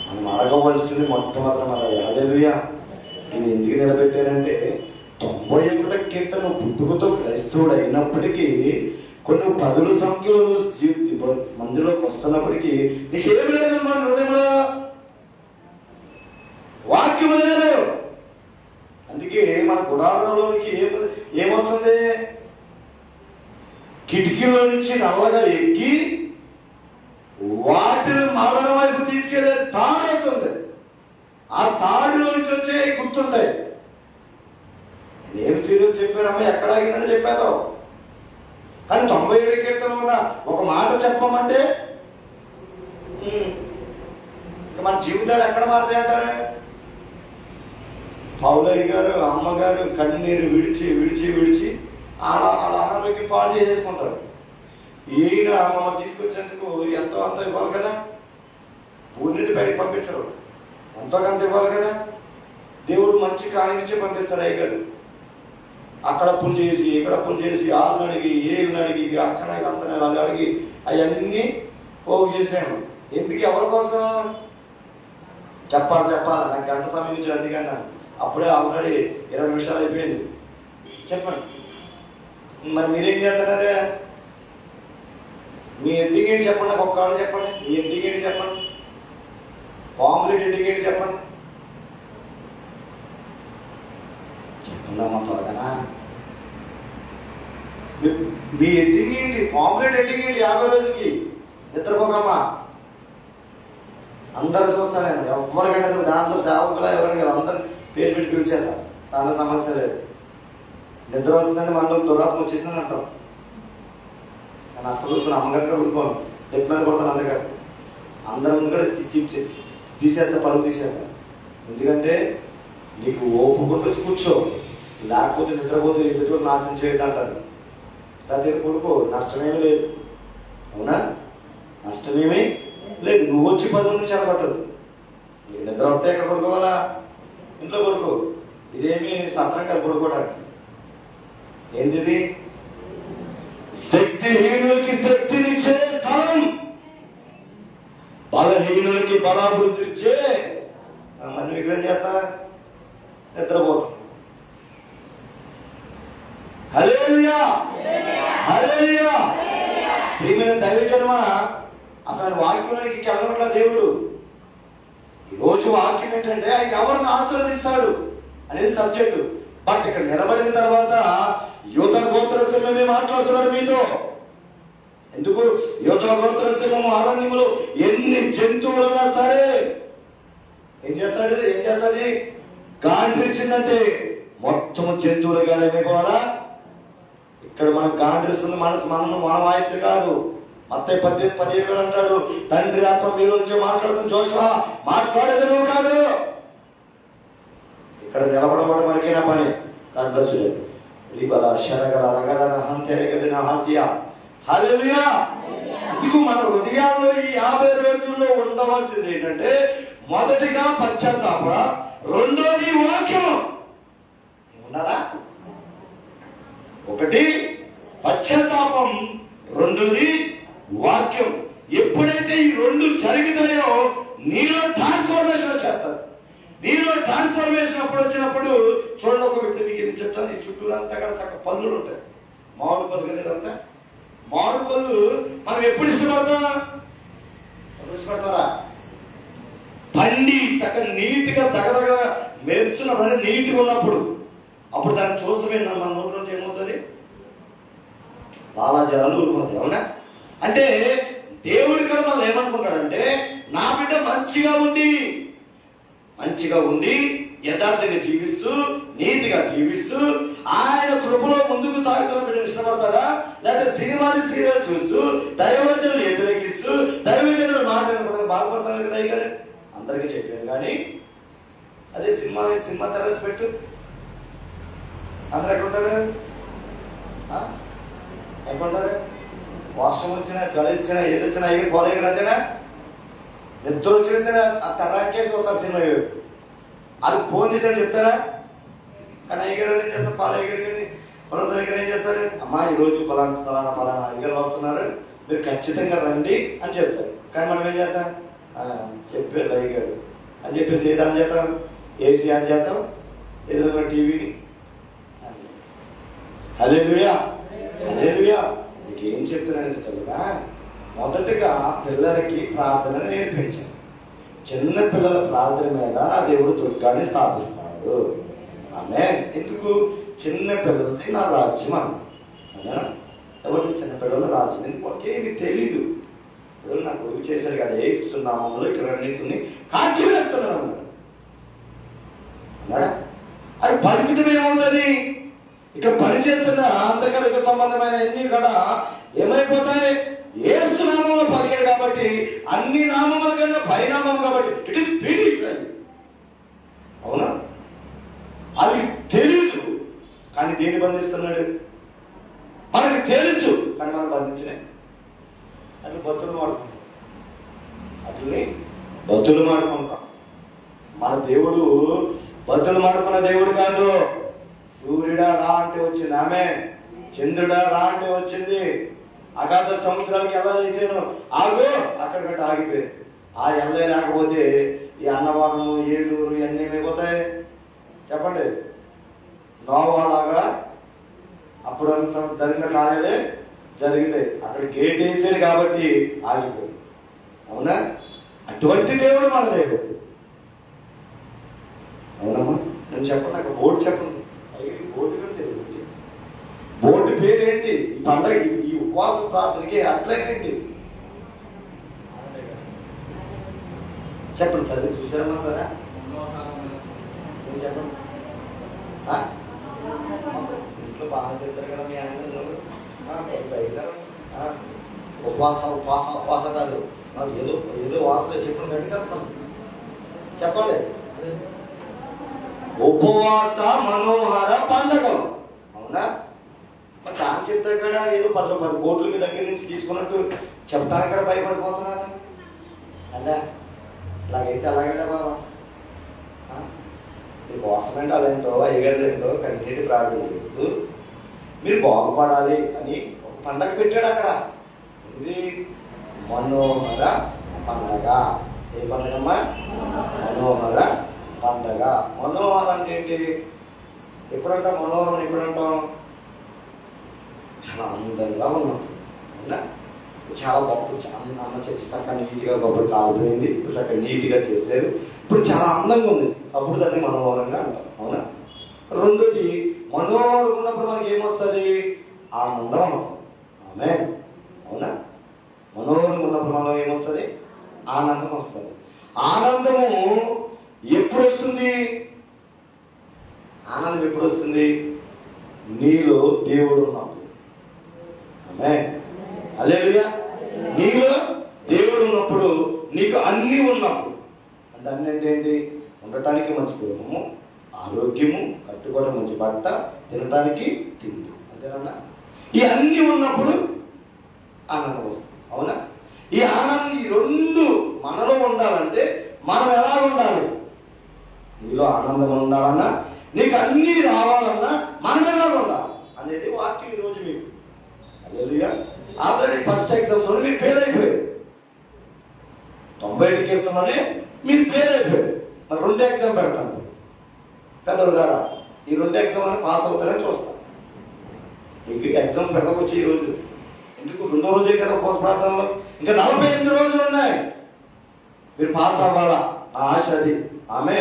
మనం అడగవలసింది మొట్టమొదటి అడగాలి. హల్లెలూయా. నేను ఎందుకు నిలబెట్టానంటే 91 కీర్తన పుట్టుకతో క్రైస్తవుడు అయినప్పటికీ కొన్ని 10 సంఖ్యలో మందిలోకి వస్తున్నప్పటికీ నీకేమి లేదు మన హృదయంలో, వాక్యం లేదు. అందుకే మన గుడారంలోనికి ఏమొస్తుంది? కిటికీలో నుంచి నల్లగా ఎక్కి వాటిని మరణం వైపు తీసుకెళ్లే తాడు వస్తుంది. ఆ తాడులో నుంచి వచ్చే గుర్తుంటాయి. ఏం సీరియల్ చెప్పారమ్మా, ఎక్కడ ఆగిందని చెప్పాదో. కానీ 97 కీర్తన ఉన్న ఒక మాట చెప్పమంటే మన జీవితాలు ఎక్కడ మారుతాయి అంటారు? పౌలయ్య గారు అమ్మగారు కన్నీరు విడిచి విడిచి విడిచి వాళ్ళ అనారోగ్యం పాడు చేసుకుంటారు. ఈయన మమ్మల్ని తీసుకొచ్చేందుకు ఎంతో అంత ఇవ్వాలి కదా, ఊరి నుంచి బయటకు పంపించరు, ఎంతో కొంత ఇవ్వాలి కదా. దేవుడు మంచి కాయం ఇచ్చి పంపిస్తారు. అయ్యగారు అక్కడ అప్పులు చేసి ఇక్కడ అప్పులు చేసి ఆళ్ళని అడిగి ఏళ్ళని అడిగి అక్కడ అందరిని అడిగి అవన్నీ పోగు చేశాను. ఎందుకు? ఎవరి కోసం? చెప్పాలి నాకు గంట సమయం ఇచ్చారు. అందుకన్నా అప్పుడే ఆల్రెడీ 20 నిమిషాలు అయిపోయింది. చెప్పండి మరి మీరేం చేస్తున్నారే? మీ ఎండింగ్ ఏంటి చెప్పండి, నాకు ఒక్క ఆవిడ చెప్పండి. మీ ఎండింగ్ ఏంటి చెప్పండి, పాంప్లెట్ ఎండింగ్ ఏంటి చెప్పండి. చెప్పండి త్వరగానా. మీ ఎండింగ్ ఏంటి, పాంప్లెట్ ఎండింగ్ ఏంటి? 50 రోజులకి నిద్రపోకమ్మా. అందరు చూస్తానండి, ఎవరికైనా దాంట్లో సేవకులు ఎవరైనా కదా, అందరు పేరు పెట్టి పిలిచారు, దాంట్లో సమస్య లేదు. నిద్ర వస్తుందని మనలో దురాత్మ వచ్చేసిందని అంటాం. కానీ అసలు ఊరుకుని అమ్మగారిగా ఊరుకోను, ఎట్టు మీద కొడతాను. అందుకని అందరి ముందు కూడా తీసేస్తా, పరుగు తీసేస్తా. ఎందుకంటే నీకు ఓపుకుంటూ కూర్చో, లేకపోతే నిద్రపోతే ఎదురు నాశనం చేయడం అంటారు. అదే కొడుకో, నష్టమేమీ లేదు. అవునా? నష్టమేమీ లేదు. నువ్వు వచ్చి 10 మంది నుంచి అనబట్టదు. నీకు నిద్ర వస్తే ఎక్కడ పడుకోవాలా? ఇంట్లో పడుకో. ఇదేమి సత్రం కాదు పడుకోవడానికి. ఏంటిది? శక్తిహీనులకి శక్తినిచ్చే స్థానం, బలహీనులకి బలాభివృద్ధి ఇచ్చే. మనం విగ్రహం చేస్తా నిద్రపోతాం. హల్లెలూయా హల్లెలూయా. ప్రియమైన దైవజనమ, అసలు వాక్యంలోకి వెళ్ళట్ల దేవుడు. ఈరోజు వాక్యం ఏంటంటే ఆయన ఎవరిని ఆశీర్వదిస్తాడు అనేది సబ్జెక్టు. బట్ ఇక్కడ నిలబడిన తర్వాత యూదా గోత్ర సింహమే మాట్లాడుతున్నాడు మీతో. ఎందుకు? యూదా గోత్ర సింహం అరణ్యములో ఎన్ని జంతువులున్నా సరే ఏం చేస్తుంది? గాండ్రించిందంటే మొత్తం జంతువులుగా ఏమైపోవాలా? ఇక్కడ మనం గాండ్రిస్తుంది మనసు, మన వాయిస్ కాదు. మత్తయి 18:17 అంటాడు, తండ్రి ఆత్మ మీరు నుంచి మాట్లాడుతుంది జోషువా, మాట్లాడేది నువ్వు కాదు. ఇక్కడ నిలబడబడి మనకేనా పని? కండ్రసుడు రిబల శరగల రగదన హంతెరగదిన హాస్య. హల్లెలూయా. ఇదిగో మన హృదయాల్లో ఈ 50 రోజుల్లో ఉండవలసింది ఏంటంటే, మొదటిగా పశ్చాత్తాప, రెండోది వాక్యం. ఏమన్నారా? ఒకటి పశ్చాత్తాపం, రెండోది వాక్యం. ఎప్పుడైతే ఈ రెండు జరుగుతాయో నీలో ట్రాన్స్ఫర్మేషన్ వచ్చేస్తారు. నీలో ట్రాన్స్ఫర్మేషన్ అప్పుడు వచ్చినప్పుడు చూడండి, ఒక వ్యక్తి మీకు ఏం చెప్తాను, ఈ చుట్టూరంతా కూడా చక్క పళ్ళు ఉంటాయి. మామిడి పళ్ళు కదా ఇదంతా. మామిడి పళ్ళు మనం ఎప్పుడు ఇష్టపడతాం? ఇష్టపడతారా? పండి చక్క నీట్ గా దగదగ మెరుస్తున్న పని నీట్ గా ఉన్నప్పుడు, అప్పుడు దాన్ని చూస్తే మన నోటి నుంచి ఏమవుతుంది? లాలాజలాలు ఊరుకుంటాయి. అవునా? అంటే దేవుడి కూడా మనం ఏమనుకుంటాడంటే, నా బిడ్డ మంచిగా ఉండి యథార్థంగా జీవిస్తూ నీతిగా జీవిస్తూ ఆయన కృపలో ముందుకు సాగుతున్న బిడ్డను ఇష్టపడతారా? లేదా సీరియల్ చూస్తూ దైవజనులు వ్యతిరేకిస్తూ దైవజనులు మాట్లాడకూడదు బాధపడతాను కదా అయ్యారు. అందరికీ చెప్పాను. కానీ అదే సినిమా తెరసి పెట్టు, అందరు ఎక్కడుంటారు? ఎక్కడుంటారు? వర్షం వచ్చినా చలి వచ్చినా ఏది వచ్చినా అయ్యి పోలేరు. అంతేనా? నిద్ర వచ్చినా సరే ఆ తెర్రాకేసి అవుతారు సినిమా. అది ఫోన్ చేశారు చెప్తారా? కానీ అయ్యగారు ఏం చేస్తారు? పాలయ్య గారు పొలం దగ్గర ఏం చేస్తారు? అమ్మా ఈరోజు పలానా అయ్యగారు వస్తున్నారు, మీరు ఖచ్చితంగా రండి అని చెప్తారు. కానీ మనం ఏం చేద్దాం? చెప్పారు అయ్యగారు అని చెప్పేసి ఏది అని చేద్దాం? ఏసీ అని చేద్దాం, ఏదైనా టీవీని. హల్లెలూయా హల్లెలూయా. మీకు ఏం చెప్తున్నానంటే తెలుగా, మొదటగా పిల్లలకి ప్రార్థన నేర్పించాను. చిన్న పిల్లల ప్రార్థన మీద నా దేవుడు దుర్గాన్ని స్థాపిస్తాడు. ఆమేన్. ఎందుకు? చిన్న పిల్లలది నా రాజ్యం అన్నా. ఎవరికి చిన్న పిల్లల రాజ్యం? ఎందుకంటే ఇది తెలీదు. ఇప్పుడు నా కొడుకు చేశారు కదా, ఏస్తున్నామలో ఇక్కడ అన్నింటిని కాల్చి వేస్తున్నాను అన్నాడు. అన్నాడా? అది పరిమితం ఏమవుతుంది? ఇక్కడ పనిచేస్తున్న అంతకరకు సంబంధమైన అన్ని కూడా ఏమైపోతాయి? యేసు నామంలో పలికాడు కాబట్టి, అన్ని నామముల కన్నా పరిణామం కాబట్టి ఇట్ ఈస్ స్పిరిచువల్. అవునా? అవి తెలీదు కానీ దేన్ని బంధిస్తున్నాడు? మనకు తెలుసు కానీ మనం బంధించినాయి. అట్లా బతులు మాడుకుంటాం, అట్లని బతులు మాడుకుంటాం. మన దేవుడు బతులు మాడుకున్న దేవుడు కాదు. సూర్యుడా రా అంటే వచ్చింది ఆమె, చంద్రుడా రా అంటే వచ్చింది. అగాధ సముద్రాలకి ఎలా చేసాను ఆగు అక్కడ గట్ట ఆగిపోయింది. ఆ ఎల్ల లేకపోతే ఈ అన్నవరము ఏలూరు ఇవన్నీ ఏమైపోతాయి చెప్పండి? నోవాలాగా అప్పుడు జరిగిన కార్యాలే జరిగితే అక్కడ గేట్ వేసేది కాబట్టి ఆగిపోయింది. అవునా? అటువంటి దేవుడు మన దేవుడు. అవునమ్మా? నేను చెప్పండి, అక్కడ బోర్డు చెప్పండి. బోర్డు కంటే బోర్డు పేరేంటి? ఈ పండగ ఈ ఉపవాస ప్రార్థనకి అట్లనేంటి చెప్పండి. చదివి చూసారమ్మా సరే చెప్పండి. ఇంట్లో బాగా చెప్తారు కదా మీ ఆయన ఉపవాస కాదు ఏదో ఏదో వాసన చెప్పండి. గట్టి చెప్పండి. ఉపవాస మనోహర పండగలు. అవునా? మరి దాని చెప్తారు కదా ఏదో 10 కోట్లు మీ దగ్గర నుంచి తీసుకున్నట్టు చెప్తాను కదా భయపడిపోతున్నారా? అంటే ఇలాగైతే అలాగంటే బాబా మీ కోసమేంటో అలాంటో ఎగరేంటో కన్నీటి ప్రార్థన చేస్తూ మీరు బాగుపడాలి అని ఒక పండగ పెట్టాడు అక్కడ. ఇది మనోహర పండగ. ఏ పండగమ్మా? మనోహర పండగ. మనోహరం అంటే ఏంటి? ఎప్పుడంటాం మనోహరం? ఎప్పుడంటాం? చాలా అందంగా ఉన్నాం. అవునా? చాలా గొప్ప అమ్మ చర్చి చక్కగా నీట్గా గొప్ప కాలిపోయింది, ఇప్పుడు చక్కగా నీట్గా చేశారు, ఇప్పుడు చాలా అందంగా ఉంది. అప్పుడు దాన్ని మనోహరంగా అంటాం. అవునా? రెండోది మనోహరం ఉన్నప్పుడు మనకి ఏమొస్తుంది? ఆనందం వస్తుంది. ఆమె అవునా? మనోహరం ఉన్నప్పుడు మనం ఏమొస్తుంది? ఆనందం వస్తుంది. ఆనందము ఎప్పుడు వస్తుంది? ఆనందం ఎప్పుడు వస్తుంది? నీలో దేవుడు ఉన్నప్పుడు. ఆమె హల్లెలూయా. నీలో దేవుడు ఉన్నప్పుడు, నీకు అన్నీ ఉన్నప్పుడు. అంటే అన్నీ అంటే ఏంటి? ఉండటానికి మంచి కుటుంబము, ఆరోగ్యము, కట్టుకోవడం మంచి బట్ట, తినటానికి తిండి, అంతేనా? ఈ అన్నీ ఉన్నప్పుడు ఆనందం వస్తుంది. అవునా? ఈ ఆనందం ఈ రెండు మనలో ఉండాలంటే మనం ఎలా ఉండాలి? నీలో ఆనందం ఉండాలన్నా, నీకు అన్నీ రావాలన్నా మనం ఎలా ఉండాలి అనేది వాక్యం ఈరోజు మీకు. హల్లెలూయా. ఆల్రెడీ ఫస్ట్ ఎగ్జామ్స్ లో మీరు ఫెయిల్ అయిపోయారు. 90 కీర్తనలోనే మీరు ఫెయిల్ అయిపోయారు. మరి 2 ఎగ్జామ్ పెడతాను పెద్దలు గారా, ఈ 2 ఎగ్జామ్ పాస్ అవుతారని చూస్తాను. మీకు ఎగ్జామ్ పెడతాకొచ్చి ఈ రోజు ఎందుకు? 2వ రోజే కదా పోస్ట్ ప్రార్థనలో. ఇంకా 48 రోజులు ఉన్నాయి. మీరు పాస్ అవ్వాలా, ఆ ఆశ అది. ఆమె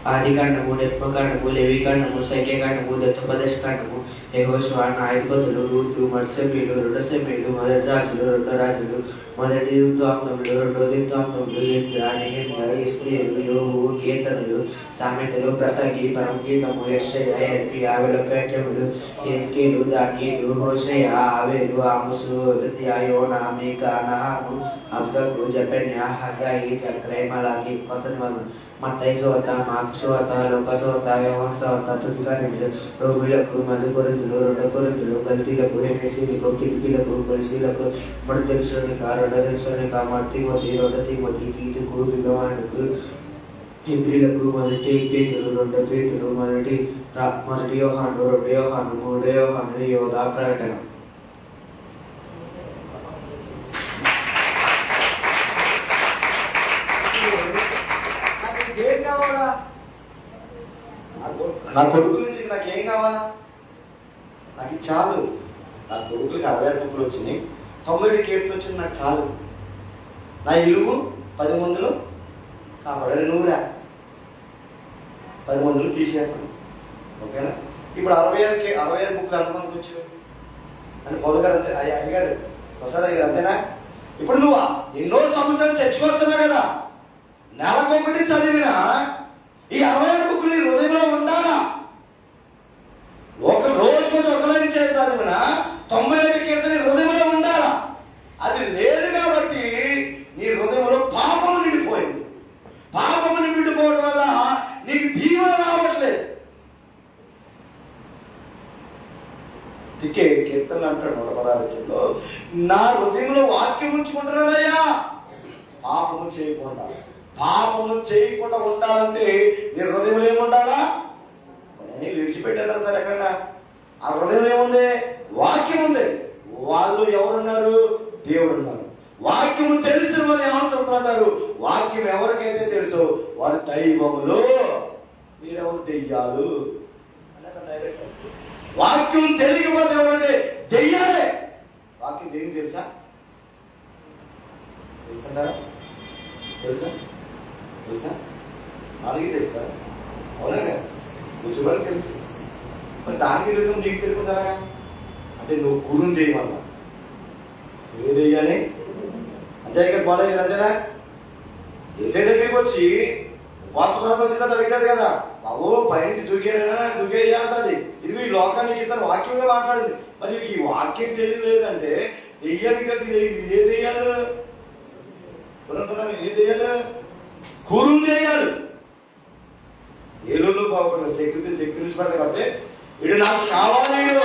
ఆదికాండము, నిర్గమకాండము, లేవికాండము, సంఖ్యాకాండము, దత్తోపదేశకాండము, యెహోషువ, న్యాయాధిపతులు, రూతు, మత్స్యమీయులు, 2 సమూయేలు, 1 రాజులు, 2 రాజులు, 1 దినవృత్తాంతములు, 2 దినవృత్తాంతములు, నెహెమ్యా, ఎస్తేరు, యోబు, కీర్తనలు, సామెతలు, ప్రసంగి, పరమగీతము, యెషయా, ఇర్మీయా, విలపేటములు, హిజ్కీలు, దానియేలు, హోషేయ, ఆవేలు, ఆమోసు, ఓబద్యా, యోనా, మీకా, నహము, హబక్కూ, జెఫన్యా, హగ్గయి, జకర్యా, మలాకి. కొత్త నిబంధన మత్తయి సువార్త, మార్కు సువార్త, లూకా సువార్త, యోహాను సువార్త, తుదికాండములు, రోగులకు, మందు కొరింథీయులు, 2 కొరింథీయులు, గల్తీలకు, ఎఫెసీయులకు, ఫిలిప్పీలకు, కొలసీలకు, 3 తెస్సలోనిక, 2 తెస్సలోనిక, తిమోతి, 2 తిమోతి, తీతుకు, ఫిలెమోనుకు, హెబ్రీయులకు, 1 పేతురు, 2 పేతురు, 1 యోహాను, 2 యోహాను, 3 యోహాను, యోధా, ప్రకటన. ఏం కావాలా? నా కొడుకు నుంచి నాకేం కావాలా? నాకు ఇది చాలు. నా కొడుకులకి 60 బుక్కులు వచ్చినాయి, 90 కీర్తనలు వచ్చింది, నాకు చాలు. నా ఇలువు 10 మందిలో కాపాడాలి, 10 మందిలో తీసేస్తాను. ఓకేనా? ఇప్పుడు 66 బుక్కులు ఎంతమందికి వచ్చావు అని పౌలు గారు అంతే అడిగాడు, ప్రసాద్ గారు అంతేనా? ఇప్పుడు నువ్వు ఎన్నో సంవత్సరాలు చచ్చిపోతున్నావు కదా, నెలకొకటి చదివినా ఈ 60 బుక్కులు నీ హృదయంలో ఉండాలా? ఒక రోజు ఒకలాంటి చేసి చదివినా 90 కీర్తన నీ హృదయంలో ఉండాలా? అది లేదు కాబట్టి నీ హృదయంలో పాపం నిండిపోయింది. అందుకే కీర్తనలు అంటాడు 116లో, నా హృదయంలో వాక్యం ఉంచుకుంటున్నాడయ్యా. పాపము చేయకుండా ఉండాలంటే నీ హృదయంలో ఏముండాలా? నేను విడిచిపెట్టేదా సార్ ఎక్కడన్నా? ఆ హృదయంలో ఏముంది? వాక్యం ఉంది. వాళ్ళు ఎవరున్నారు? దేవుడు ఉన్నారు. వాక్యము తెలిసిన వాళ్ళు ఏమని చెప్తున్నారు? వాక్యం ఎవరికైతే తెలుసో వారు దైవములు, మీరెవరు దెయ్యాలు. వాక్యం తెలియకపోతే ఎవరంటే దెయ్యాలే. వాక్యం దేనికి తెలుసా? తెలుసా? అలాగే తెలుసా? అవునాగా రుచిబడి తెలుసు. మరి దానికి తెలుసు, నీకు తెలియదా? అంటే నువ్వు గురుని దెయ్యమన్నా, నువ్వే దెయ్యాలి అంతే కదా. బాగా అంతేనా? ఏసే దగ్గరికి వచ్చి ఉపవాస వచ్చిందంటే అడుగుతుంది కదా, బాబు పైనుంచి దూకేయ్యా అంటది. ఇది ఈ లోకానికి ఇస్తారు వాక్యంగా మాట్లాడింది. మరి ఈ వాక్యం తెలియలేదంటే దెయ్యానికి కలిసి ఏ దెయ్యాలు? ఏ దెయ్యాలు? కురుం దెయ్యాలు. ఏలూరులో బాగుంటుంది శక్తి నుంచి పడతాయి కాబట్టి వీడు నాకు కావాలి, వీడు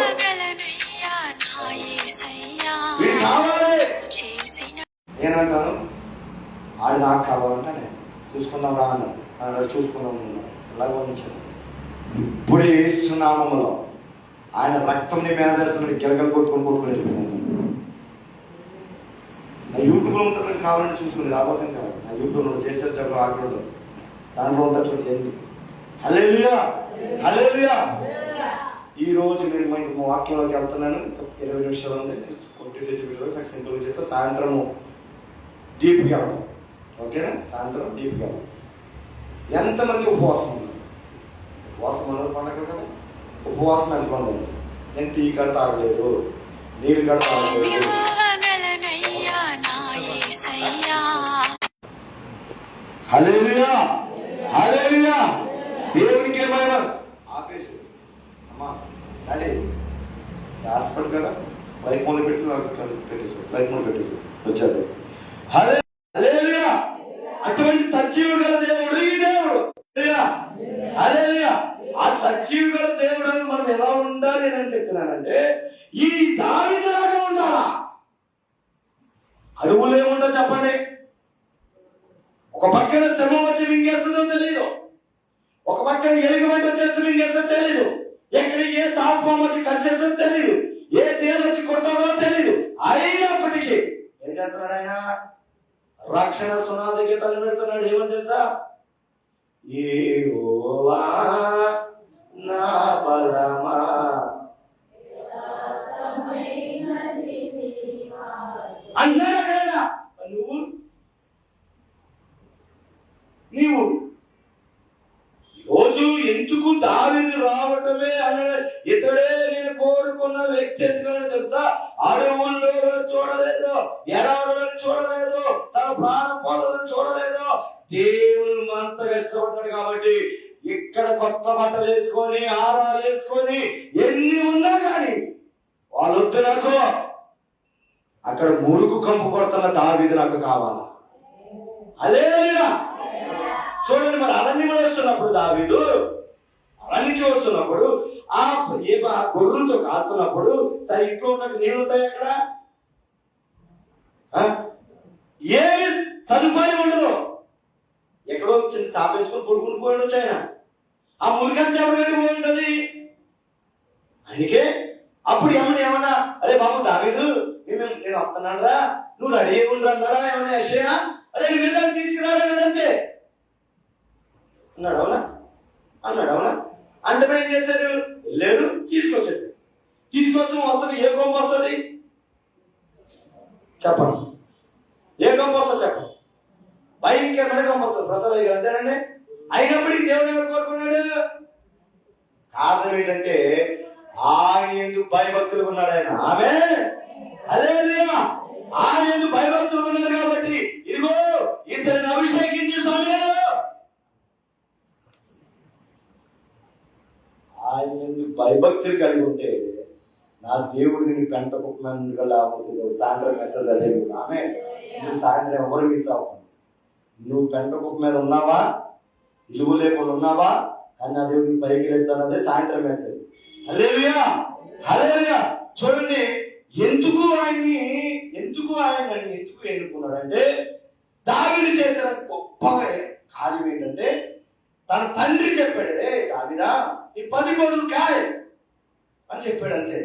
కావాలి. నేనంటాను ఆడు నాకు కావాలంటే నేను చూసుకుందాం రా అన్నాడు. చూసుకుందాం అలాగే ఉంచాను. ఇప్పుడు యేసునామములో ఆయన రక్తంని మేధేస్తున్న గిరగలు కొట్టుకుని వెళ్ళిపోయింది. నా యూట్యూబ్లో ఉంటుంది, కావాలంటే చూసుకుని రాబోతాం కావాలి. నా యూట్యూబ్లో చేసే జగన్ ఆకలి దాంట్లో ఉంటా చూడండి. హల్లెలూయా, హల్లెలూయా. ఈ రోజు నేను మా వాక్యంలోకి వెళ్తున్నాను. 20 నిమిషాలు ఉంది. సింపుల్గా చెప్తే సాయంత్రము డీప్కి వెళ్ళడం. ఓకేనా? సాయంత్రం డీప్కి వెళ్ళడం. ఎంతమంది ఉపవాసం ఉన్నారు? ఉపవాసం అన్నారు పండగ కదా. ఉపవాసం ఎంతమంది ఉంది? నేను టీ కడ తాగలేదు, నీళ్ళు కడ తాగలేదు. హల్లెలూయా, హల్లెలూయా. దేవునికి ఏమైనా ఆపేసి అమ్మా డాడీ హాస్పిటల్ కదా, బైక్ మూల పెట్టేసారు, బైక్ మూల పెట్టేసారు వచ్చారు. హల్లెలూయా. అటువంటి సజీవు గల దేవుడు ఈ దేవుడు. హల్లెలూయా. ఆ సజీవు గల దేవుడు మనం ఎలా ఉండాలి అని చెప్తున్నానంటే ఈ దావీదులాగా ఉండాలా. అడుగులు ఏముందో చెప్పండి. ఒక పక్కన శ్రమ వచ్చి మింగేస్తుందో తెలియదు, ఒక పక్కన ఎలుగుబంటి వచ్చేసి మింగేస్తుందో తెలియదు, ఎక్కడ ఏ తాస్పం వచ్చి కలిసేస్తుందో తెలియదు, ఏ దేవుడు వచ్చి కొడతాదో తెలియదు. అయినప్పటికీ ఏం చేస్తున్నాడు ఆయన? రక్షణ సునాద గీతాలు పెడుతున్నాడు. ఏమని తెలుసా? యెహోవా నా బలమా, అన్నాడు. నీవు ఈరోజు ఎందుకు దావీదు రావటమే అన్నాడు. ఇతడే నేను కోరుకున్న వ్యక్తి ఎందుకన్నా తెలుసా? అడవుల్లో చూడలేదు, ఎడవలను చూడలేదు, తన ప్రాణం పోతుందని చూడలేదు. దేవుడు అంతగా ఇష్టపడ్డాడు కాబట్టి ఇక్కడ కొత్త బట్టలు వేసుకొని ఆరాలు వేసుకొని ఎన్ని ఉన్నా కానీ వాళ్ళు వద్దు, నాకు అక్కడ మురుగు కంపు కొడుతున్న దావీదు నాకు కావాలా. హల్లెలూయా. చూడండి, మరి అరణ్యం వస్తున్నప్పుడు దావీదు అరణ్యం చూస్తున్నప్పుడు ఆ గొర్రెలతో కాస్తున్నప్పుడు సరే ఇంట్లో ఉన్నట్టు నీళ్ళు ఉంటాయి అక్కడ, ఏమి సదుపాయం ఉండదు. ఎక్కడో చిన్న చాపేసుకొని కొడుకుని పోయి ఉండొచ్చు ఆయన. ఆ మురికంతా ఎవరికంటే పోయి ఉంటది ఆయనకే. అప్పుడు ఏమన్నా అరే బాబు దావీదు నేను వస్తున్నాను రా, నువ్వు రెడీ అయి ఉండరా ఏమన్నా యెషయా, అరే నీ వెళ్ళాలి తీసుకురాడు అంతే అన్నాడు. అవునా? అంటే ఏం చేశారు? వెళ్ళారు, తీసుకొచ్చేసారు. తీసుకొచ్చి వస్తుంది. ఏ కొంప వస్తుంది చెప్పండి? ఏ కొంప వస్తుంది చెప్పండి? భయంకరమైన కొంప వస్తుంది. ప్రసాద్ గారు అంతేనండి. అయినప్పటికీ దేవుడు ఎవరు కోరుకున్నాడు? కారణం ఏంటంటే ఆయన ఎందుకు భయభక్తులు ఉన్నాడు ఆయన. ఆమేన్, హల్లెలూయా. ఆయన ఎందుకు భయభక్తులు ఉన్నాడు కాబట్టి ఇదిగో ఇతన్ని అభిషేకించే సమయంలో ఆయన ఎందుకు భయభక్తులు కలిగి ఉంటే నా దేవుడు నేను పెంట కుప్ప లేకపోతే సాయంత్రం మెసేజ్ అదే. ఆమె నువ్వు సాయంత్రం ఎవరు మిస్ అవ్వకుండా నువ్వు పెంట కుప్ప మీద ఉన్నావా, ఇలువ లేకుండా ఉన్నావా, కానీ నా దేవుడిని పైకి వెళ్తానదే సాయంత్రం మెసేజ్. హల్లెలూయా, హల్లెలూయా. చూడండి, ఎందుకు ఆయన ఎన్నుకున్నాడంటే, దావీదు చేసిన గొప్ప కార్యం ఏంటంటే, తన తండ్రి చెప్పాడు, దావీదా ఈ 10 కోట్లు కాయ అని చెప్పాడు. అంతే.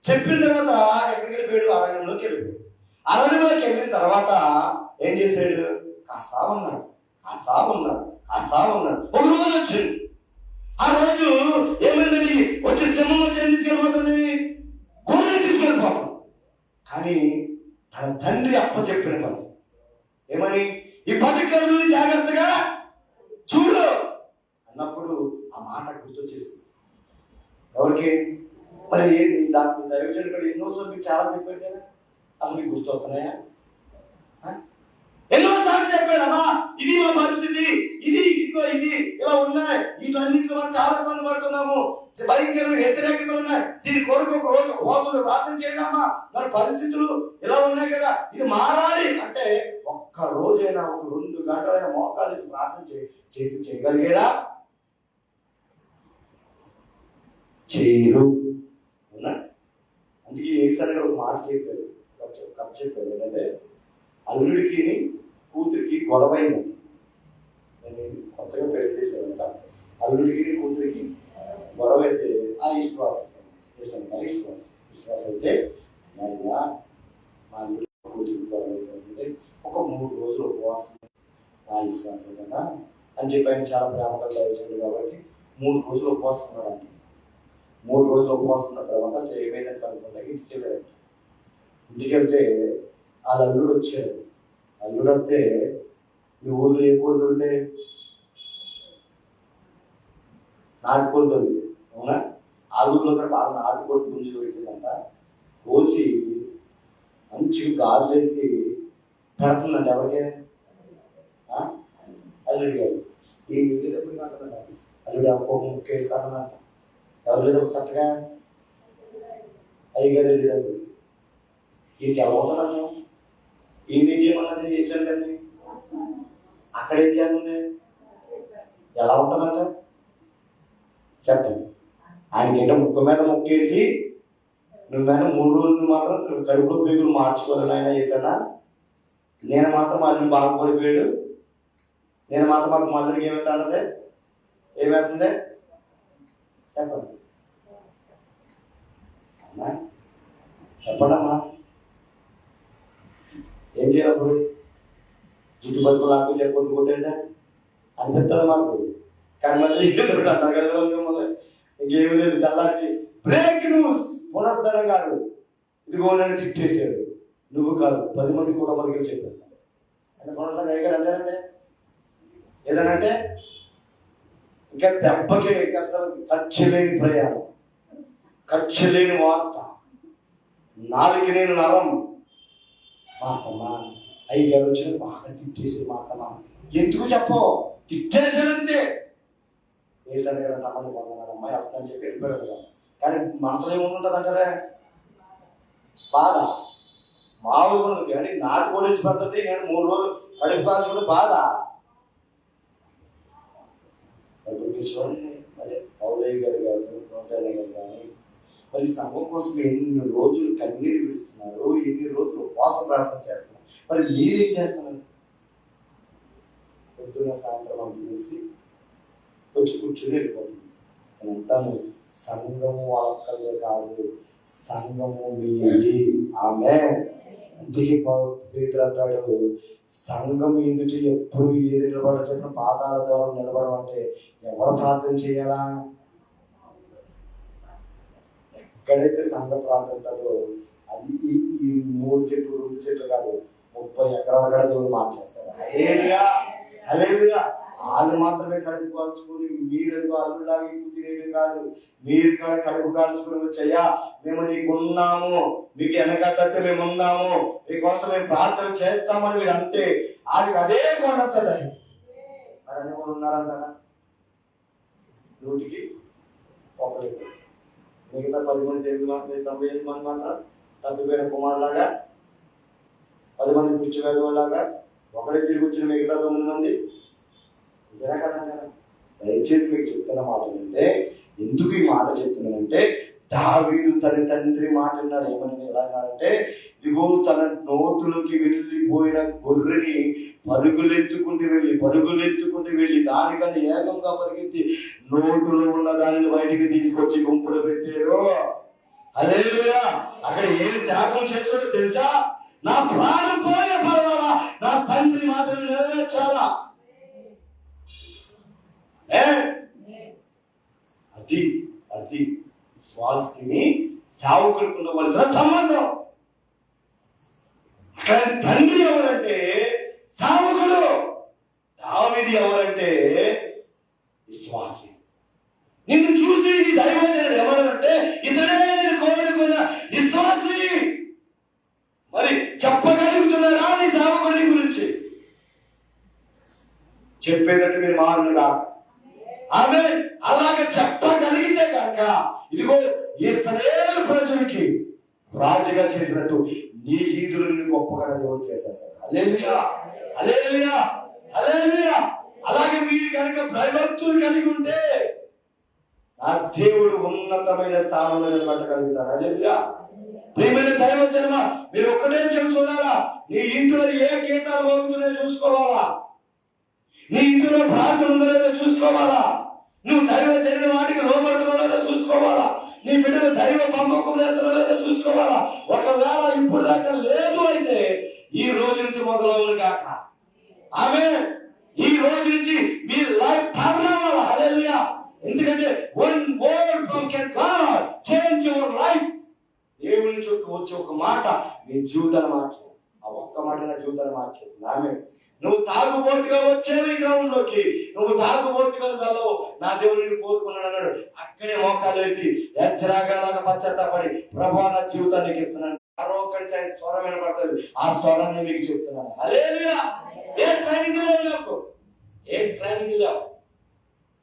చెప్పిన తర్వాత ఎక్కడికి వెళ్ళిపోయాడు? అరణ్యంలోకి వెళ్ళిపోయాడు. అరణ్యంలోకి వెళ్ళిన తర్వాత ఏం చేశాడు? కాస్తా ఉన్నాడు. ఒక రోజు వచ్చింది. ఆ రోజు ఏమైందండి? వచ్చి సింహం వచ్చి తీసుకెళ్ళిపోతుంది, గొర్రెని తీసుకెళ్ళిపోతుంది. కానీ తన తండ్రి అప్ప చెప్పిన పని ఏమని? ఈ 10 కోట్లని జాగ్రత్తగా చూడు అన్నప్పుడు ఆ మాట గుర్తొచ్చేసింది. ఎవరికి? మరి ఏంటి దాని దైవజనుడు ఎన్నోసార్లు మీకు చాలా చెప్పాడు కదా, అసలు మీకు గుర్తు వస్తున్నాయా? ఎన్నోసార్లు చెప్పాడమ్మా, ఇది మా పరిస్థితి, ఇది ఇలా ఉన్నాయి, వీటన్నింటిలో మనం చాలా ఇబ్బంది పడుతున్నాము, భయంకరమైన వ్యతిరేకత ఉన్నాయి, దీని కొరకు ఒక రోజు ఉపవాసాలు ప్రార్థన చేయడమ్మా, మన పరిస్థితులు ఇలా ఉన్నాయి కదా, ఇది మారాలి అంటే ఒక్క రోజైనా, ఒక 2 గంటలైనా మోకాలు ప్రార్థన చేసి చేయగలిగారా? చేయరు. అందుకే ఏసరి ఒక మాట చెప్పారు, కథ చెప్పారు ఏంటంటే, అల్లుడికి కూతురికి గొడవ అయింది. నేను కొత్తగా పెళ్లి చేశానంట. అల్లుడికి కూతురికి గొడవ అయితే ఆ విశ్వాసం అయితే మా అల్లుడి కూతురికి గొడవ అయిపోతుంది, ఒక 3 రోజులు ఉపవాసం, ఆ విశ్వాసం కదా అని చెప్పి ఆయన చాలా ప్రేమగా వచ్చాడు కాబట్టి 3 రోజులు ఉపవాసం ఉన్నాడంట. 3 రోజులు ఉపవాసం ఉన్న తర్వాత అసలు ఏమైందంటే అనుకుంటా ఇంటికి వెళ్ళారంట. ఇంటికి వెళ్తే వాళ్ళ అల్లుడు వచ్చాడు. అల్లుడు వస్తే మీ ఊళ్ళో ఏ కోళ్ళు దొరుకుతాయి? నాటుకోళ్ళు దొరుకుతాయి, అవునా? ఆ ఊళ్ళో కూడా బాగా నాటుకోళ్ళు గుంజు దొరికిందంట. కోసి మంచిగా గాలు వేసి పెడుతుందంట. ఎవరికే? అల్లుడి గారు. ఈ ఎప్పుడు కాకుండా అల్లుడు ఒక్కొక్క ముక్క వేసి కాదంట. ఎవరు లేదు కరెక్ట్గా? అయ్యగారు వెళ్ళేటప్పుడు వీరికి ఎలా అవుతున్నాను, ఏం చేయమన్నది చేశాను కానీ అక్కడ ఏం చేస్తుంది, ఎలా ఉంటుందంట చెప్పండి. ఆయనకేంటో ముక్క మీద ముక్కేసి నువ్వైనా 3 రోజులు మాత్రం కడుపులో పీకులు మార్చుకోవాలని ఆయన చేశానా? నేను మాత్రం మళ్ళీ బాగుపడిపోయాడు, నేను మాత్రం మాకు మళ్ళీ ఏమవుతాడదే, ఏమవుతుంది చెప్పండి అమ్మా, చెప్పండి అమ్మా. ఏం చేయాలప్పుడు? ఇంటి బతుకు నాకు చెప్పొద్దు కొట్టేదా అనిపిస్తుంది మాకు. కానీ మళ్ళీ అంటారు కదా, ఇంకేమి లేదు. తెల్లారికి బ్రేక్ న్యూస్, పునరుద్ధరణ గారు ఇదిగో నన్ను తిట్టేసాడు. నువ్వు కాదు 10 మంది కూడా మనకి చెప్పారు అంటే పునరుద్ధరణ అయ్యాడు అంటారంటే ఏదనంటే ఇంకా దెబ్బకి అసలు ఖర్చు లేని ప్రయాణం, ఖర్చు లేని వార్త, 4 లేని నరం. మాతమ్మా అయ్యగారు వచ్చిన బాగా తిట్టేసి మాతమ్మా ఎందుకు చెప్పవు, తిట్టేసాడంతే. ఏసారి గారు తమ్మని పొందన్నాడమ్మా వెళ్తానని చెప్పి వెళ్ళిపోయాడు కదా. కానీ మనసులో ఏముంటుంది అంటారే, బాధ మామూలుగా ఉండదు. కానీ నాకు కొడేసి పడుతుంది, నేను 3 రోజులు కడుపు కాల్చుకుంటే బాధ. చూడండి మరి పౌలయ్య గారు నోటయ్య గారు కానీ మరి సంఘం కోసం ఎన్ని రోజులు కన్నీరు విడుస్తున్నారు, ఎన్ని రోజులు ఉపవాసం ప్రార్థన చేస్తున్నారు. మరి మీరేం చేస్తున్నారు? పొద్దున్న సాయంత్రం అంటునేసి వచ్చి కూర్చుని వెళ్ళిపోతుంది. నేను అంటాను, సంఘము వాళ్ళే కాదు, సంఘము మీది. ఆమె అందుకే పేతురు అంటాడు, సంఘం ఎదుటి ఎప్పుడు ఏది నిలబడచ్చిన పాదాల ద్వారా నిలబడమంటే ఎవరు ప్రార్థన చేయాలా? ఎక్కడైతే సంఘ ప్రార్థన ఉంటుందో అది ఈ 3 సెట్లు 2 సెట్లు కాదు, 30 ఎకరాలు కూడా దేవుడు మార్చేస్తారు. హల్లెలూయా. వాళ్ళు మాత్రమే కడుపు కాల్చుకొని మీరు అల్లులాగా తినేది కాదు, మీరు కూడా కడుపు కాల్చుకొని వచ్చయ్యా మేము నీకున్నాము, మీకు వెనక తట్టు మేము ఉన్నాము, మీకోసం మేము ప్రార్థన చేస్తామని మీరు అంటే వాళ్ళకి అదే కొండతుంది. మరి అన్ని కూడా ఉన్నారంట 100కి 1. మిగతా 10 మంది 98 మంది అంటారు తప్పిపోయిన కుమారులాగా, 10 మంది పుష్టిలాగా ఒకడే తిరిగి వచ్చిన మిగతా 9 మంది ఇదే కదా. దయచేసి మీకు చెప్తున్న మాట అంటే, ఎందుకు ఈ మాట చెప్తున్నానంటే, దావీదు తన తండ్రి మాట విన్నాడు. ఏమని ఎలా అన్నాడంటే, ఇదిగో తన నోటులోకి వెళ్ళిపోయిన గొర్రెని పరుగులెత్తుకుంటూ వెళ్ళి దానికన్నా ఏకంగా పరిగెత్తి నోటులో ఉన్న దానిని బయటికి తీసుకొచ్చి గుంపులో పెట్టాడు. హల్లెలూయా. అక్కడ ఏం త్యాగం చేస్తాడో తెలుసా? నా ప్రాణం పోయే పర్వాలా, నా తండ్రి మాటను నెరవేర్చాలా. అది విశ్వాసిని సేవకులకు ఉండవలసిన సంబంధం. అక్కడ తండ్రి ఎవరంటే సేవకుడు, దావీదు ఎవరంటే విశ్వాసి. నిన్ను చూసి నీ దైవజనుడు ఎవరంటే ఇతడే నేను కోరుకున్న విశ్వాసి. మరి చెప్పగలుగుతున్నారా నీ సేవకుడి గురించి? చెప్పేటట్టు మీరు మాటలు కాక ఆమె అలాగే చెప్పగలిగితే కనుక ఇదిగో ఇశ్రాయేలు ప్రజలకి రాజుగా చేసినట్టు నీ ఈదురుని గొప్పగా దేవుడు చేసేస్తాడు. హల్లెలూయా, హల్లెలూయా, హల్లెలూయా. అలాగే మీరు కనుక భయభక్తులు కలిగి ఉంటే నా దేవుడు ఉన్నతమైన స్థానంలో నిలబడగలుగుతాడు. హల్లెలూయా. ప్రియమైన దైవ జన్మ, మీరు ఒక్కటే చూసుకోవాలా, నీ ఇంట్లో ఏ గీతాలు మోగుతున్నాయో చూసుకోవాలా, నీ ఇంట్లో ప్రార్థన ఉందో లేదో చూసుకోవాలా, నువ్వు దైవ జరిగిన వాటికి లోపడుతున్నా లేదో చూసుకోవాలా, నీ బిడ్డలు దైవ పంపకం లేదో చూసుకోవాలా. ఒకవేళ ఇప్పుడు దాకా లేదు అయితే ఈ రోజు నుంచి మొదలవును కాక. ఆమె ఈ రోజు నుంచి మీ లైఫ్ టర్న్ అవ్వాలా. హల్లెలూయా. ఎందుకంటే one word from God change your life. దేవుడి నుంచి వచ్చే ఒక మాట నీ జీవితాన్ని మార్చు. ఆ ఒక్క మాట నా జీవితాన్ని మార్చేసింది. ఆమె నువ్వు తాగుబోతుగా వచ్చేవి గ్రౌండ్ లోకి, నువ్వు తాగుబోతుగా వెళ్ళవు, నా దేవుడిని కోరుకున్నాడు అన్నాడు. అక్కడే మోకాలు వేసి ఎచ్చరాగాలాగా పశ్చాత్తాపడి ప్రభువా నా జీవితానికి ఇస్తున్నాను. మరొకటి ఆయన స్వరం వినపడుతుంది, ఆ స్వరాన్ని మీకు చెప్తున్నాను. హల్లెలూయా. ఏ ట్రైనింగ్ లేవు నాకు, ఏ ట్రైనింగ్ లేవు.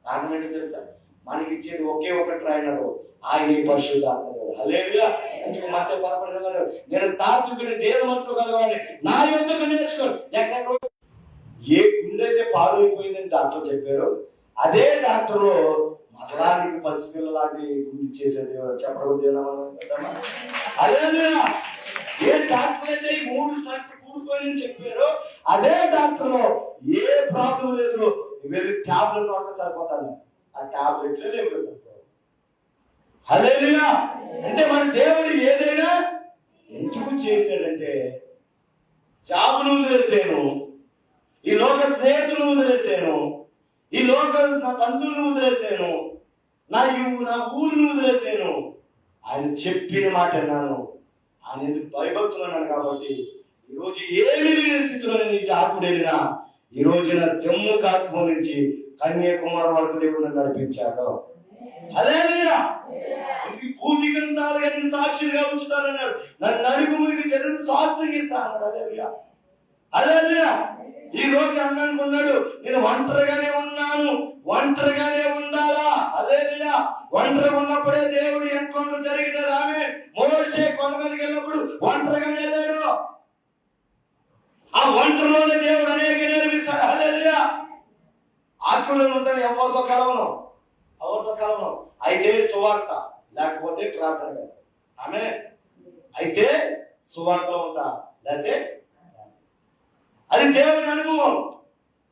కారణం ఏంటో తెలుసా? మనకి ఇచ్చేది ఒకే ఒక ట్రైనర్, ఆయన పరిశుద్ధాత్మ. హల్లెలూయా. అందుకు మత్తయి 11 నేను స్థాపికుని దేవుని మనసు కలగాలి, నా యొద్దకు నేర్చుకోండి. ఎక్కడ ఏ గుండె అయితే పాడైపోయిందని డాక్టర్ చెప్పారు, అదే డాక్టర్ మరలాంటి పసిపిల్లలాంటి గుండె చేసేది చెప్పడం. హల్లెలూయా. ఏ డాక్టర్ అయితే ఈ 3 స్ట్రక్చర్ కూడిపోయిందని చెప్పారో అదే డాక్టర్ ఏ ప్రాబ్లం లేదు, వెళ్ళి టాబ్లెట్ వాడితే సరిపోతాను, ఆ టాబ్లెట్లే లేవు. హల్లెలూయా. అంటే మన దేవుడు ఏదైనా ఎందుకు చేశాడంటే, జాబును వదిలేసాను, ఈ లోక స్నేహితులను వదిలేసాను, ఈ లోక నా బంధువులను వదిలేసాను, నా ఊరిని వదిలేసాను, ఆయన చెప్పిన మాట అన్నాను, ఆయన భయభక్తులు అన్నాను. కాబట్టి ఈరోజు ఏమీ లేని స్థితిలో నీ జాబుడు వెళ్ళినా ఈ రోజున జమ్మూ కాశ్మీర్ నుంచి కన్యాకుమారి వరకు దేవుడు నడిపించాడు. హల్లెలూయా. భూదిగంతాలుగా నేను సాక్షిగా ఉంచుతానన్నాడు. నన్ను అడుగు మీకు జనం స్వాస్థ్యం ఇస్తాను. హల్లెలూయా, హల్లెలూయా. ఈ రోజు అన్నాడు, నేను ఒంటరిగానే ఉన్నాను, ఒంటరిగానే ఉండాలా. హల్లెలూయా. ఒంటరిగా ఉన్నప్పుడే దేవుడు ఎన్కౌంటర్ జరిగింది. ఆమె మోషే కొండ మీదకి వెళ్ళినప్పుడు ఒంటరిగానే వెళ్ళాడు. ఆ ఒంటరిలోనే దేవుడు అనేక నేర్పిస్తాడు. హల్లెలూయా. ఆత్మలో ఉంటాను, ఎవరితో కలవను, అయితే సువార్త లేకపోతే ప్రార్థన. ఆమె అయితే సువార్తలో ఉంటా, లేకపోతే అది దేవుని అనుభవం.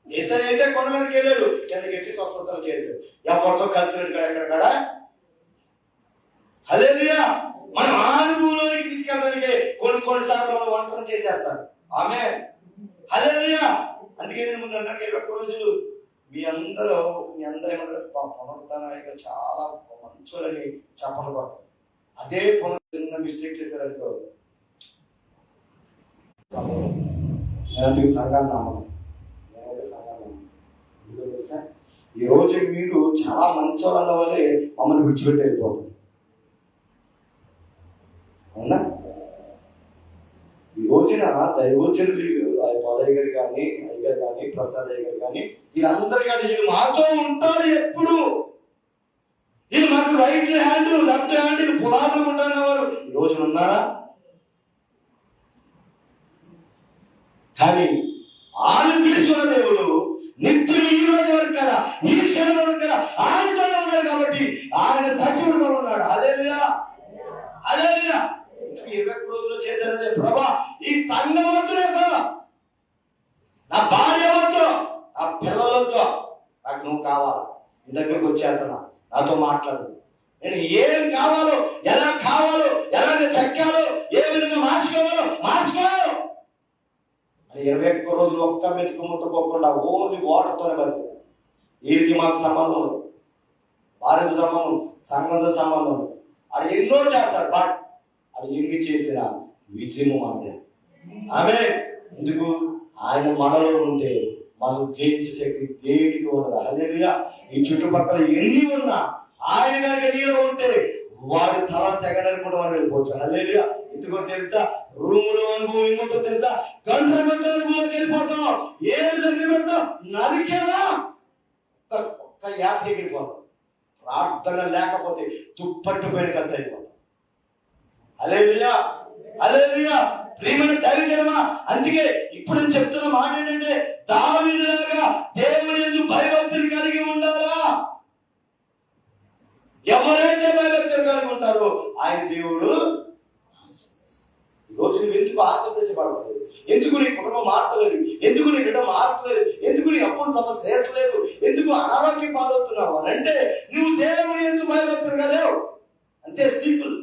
యేసయ్య అయితే కొండ మీదకి వెళ్ళాడు, కిందకి ఎత్తి స్వస్థతలు చేశాడు, ఎవరితో కలిసినట్టు ఎక్కడ. హల్లెలూయా. మనం ఆ అనుభవంలోనికి తీసుకెళ్ళడానికి కొన్నిసార్లు మనం వంటలు చేసేస్తాడు. ఆమె హల్లెలూయా. అందుకే నేను ముందు 21 రోజులు మీ అందరూ ఏమంటారు, పునరుద్ధానానికి చాలా మంచులని చెప్పలు పడతారు. అదే చిన్న మిస్టేక్ చేశారనుకో, నేను సంఘాన్ని నమ్మను, నేనైతే సంఘాన్ని నమ్మను. ఈ రోజు మీరు చాలా మంచోళ్ళ వల్లే మమ్మల్ని విడిచిపెట్టి వెళ్ళిపోతుంది. అవునా? ఈ రోజున దైవోజనులు పాలయ్య గారు కానీ, అయ్యగారు కానీ, ప్రసాద్ అయ్య గారు కానీ, వీళ్ళందరూ కానీ వీళ్ళు మాతో ఉంటారు ఎప్పుడు. వీళ్ళు మాకు రైట్ హ్యాండ్ లెఫ్ట్ హ్యాండ్ పునాదులు ఉంటున్నవారు ఈ రోజు ఉన్నారా? కానీ వాళ్ళు పిలుచుకున్న దేవుడు నిత్యులు ఈ రోజు వరకు కదా, ఈ క్షణం వరకు కదా ఆయనతోనే ఉన్నాడు కాబట్టి ఆయన సజీవుడుగా ఉన్నాడు. హల్లెలూయా, హల్లెలూయా. 21 రోజులు చేసేదే ప్రభా, ఈ సంఘం వద్దు, నా భార్య వద్దు, నా పిల్లలతో నాకు నువ్వు కావాలి. నీ దగ్గరకు వచ్చేస్తున్నా, నాతో మాట్లాడు. నేను ఏం కావాలో, ఎలా కావాలో, ఎలాగ చెక్కాలో, ఏ విధంగా మార్చుకోవాలో మార్చుకోవాలి. 21 రోజులు ఒక్క మెతుకు ముట్టుకోకుండా ఓన్లీ వాటర్తోనే బతికాడు. వీరికి మాకు సంబంధం లేదు, భార్యకు సంబంధం, సంఘంతో సంబంధం లేదు. అది ఎన్నో చేస్తారు, బట్ అది ఎన్ని చేసినా విజయము మనదే. ఆమె ఎందుకు? ఆయన మనలో ఉంటే మనం జయించే శక్తి దేనికి ఉండదు. హల్లెలూయా. ఈ చుట్టుపక్కల ఎన్ని ఉన్నా ఆయన కనుక నీలో ఉంటే వారి తల తెగడానికి మనం వెళ్ళిపోవచ్చు. హల్లెలూయా. ఎందుకో తెలుసా? రూములో అనుభవం ఏమవుతో తెలుసా? గంటల అనుభవంలోకి వెళ్ళిపోతాం. ఏడు దగ్గర పెడతాం, నరికేవా ఒక్క యాత ఎగిరిపోతాం. ప్రార్థన లేకపోతే దుప్పట్టుపోయిన కథ అయిపోతాం. హల్లెలూయా, హల్లెలూయా. ప్రియమైన దైవజనమా, అందుకే ఇప్పుడు నేను చెప్తున్న మాట ఏంటంటే, దావీదులాగా దేవుని యందు భయభక్తులు కలిగి ఉండాలా. ఎవరైతే భయభక్తులు కలిగి ఉంటారో ఆయన దేవుడు. ఈరోజు నువ్వు ఎందుకు ఆశ్రదించబడతలేదు? ఎందుకు నీ కుటుంబం మారట్లేదు? ఎందుకు నీ బిడ్డ మారట్లేదు? ఎందుకు నీ అప్పుల సమస్య తీరట్లేదు? ఎందుకు అనారోగ్యం పాలవుతున్నావు అని అంటే నువ్వు దేవుని యందు భయభక్తులుగా లేవు. అంతే సింపుల్.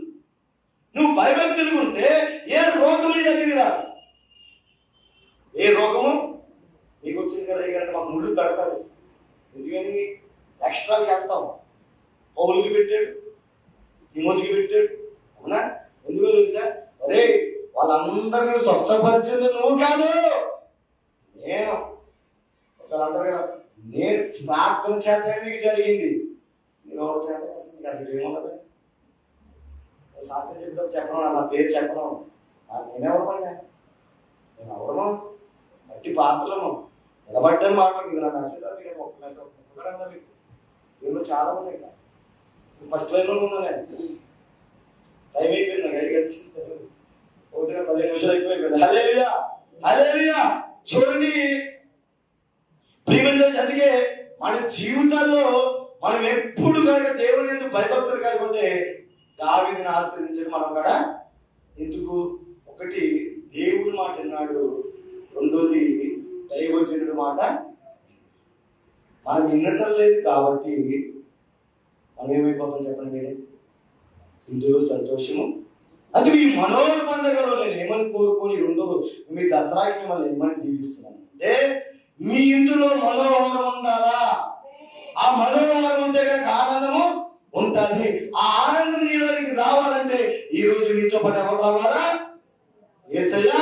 నువ్వు భయభక్తులు ఉంటే ఏ రోగం నీ దగ్గరికి రాదు. ఏ రోగము నీకు వచ్చింది కదా, ఇక మాకు ముళ్ళు పెడతాడు. ఎందుకని ఎక్స్ట్రాకి వెళ్తాం. పౌలుకి పెట్టాడు, తిమోతికి పెట్టాడు. అవునా? ఎందుకో తెలుసా? అరే వాళ్ళందరినీ స్వస్థపరిచింది నువ్వు కాదు, నేను. ఒకళ్ళు అంటారు కదా, నేను ప్రార్థన చేత నీకు జరిగింది. నేను ఎవరి చేత అసలు ఏమున్నది? సాక్ష్యం చెప్పడం చెప్పడం, నా పేరు చెప్పడం, నేనెవరమన్నా? నేను ఎవరము? మట్టి పాత్రలము. నిలబడ్డాను మాట్లాడుతుంది. నా మెసేజ్ అది ఒక మెసేజ్ వీళ్ళు చాలా ఉన్నాయి. ఫస్ట్ లైన్లో ఉన్నా నేను. టైం అయిపోయింది, నాకు 15 నిమిషాలు అయిపోయింది. హల్లెలూయా, హల్లెలూయా. చూడండి ప్రియమైన, అందుకే మన జీవితాల్లో మనం ఎప్పుడు కనుక దేవుని యందు భయభక్తులు కలిగి ఉంటే దావీదుని ఆశ్రయించడం మనం కూడా. ఎందుకు? ఒకటి దేవుడి మాట విన్నాడు, రెండోది దైవజనుడి మాట మనం వినటం లేదు కాబట్టి మనం ఏమైపోతాం చెప్పండి? ఇందులో సంతోషము. అందుకే ఈ మనోహర పండుగలో నేను ఏమని కోరుకొని రెండో మీ దసరాకి మిమ్మల్ని ఏమని దీవిస్తున్నాను అంటే, మీ ఇంటిలో మనోహరం ఉండాలా. ఆ మనోహరం ఉంటే కనుక ఆనందము ఉంటుంది. ఆ ఆనందం నీలోనికి రావాలంటే ఈ రోజు నీతో పాటు ఎవరు రావాలా? యేసయ్య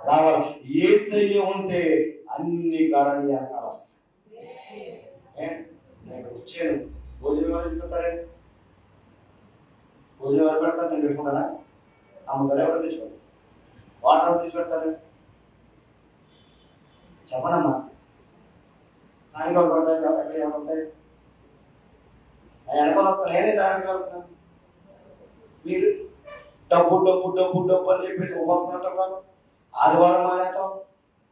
రావాలి. యేసయ్య ఉంటే అన్ని కారణీయాలు వస్తాయి. నేను వచ్చాను, భోజనం ఎవరు తీసుకుంటారే? భోజనం ఎవరు పెడతారు? నేను పెట్టుకుంటానా? అమ్మగారు ఎవరు తెచ్చుకోండి? వాటర్ ఎవరు తీసి పెడతారు? చెప్పనమ్మా. నాన్నగా ఎవరు పడతాయి? ఎక్కడ ఎవరు ఉంటాయి? వెనకాల నేనే దానికి వెళ్తున్నాను. మీరు డబ్బు డబ్బు డబ్బు డబ్బు అని చెప్పేసి ఉపవాసం ఆదివారం మానేస్తాం.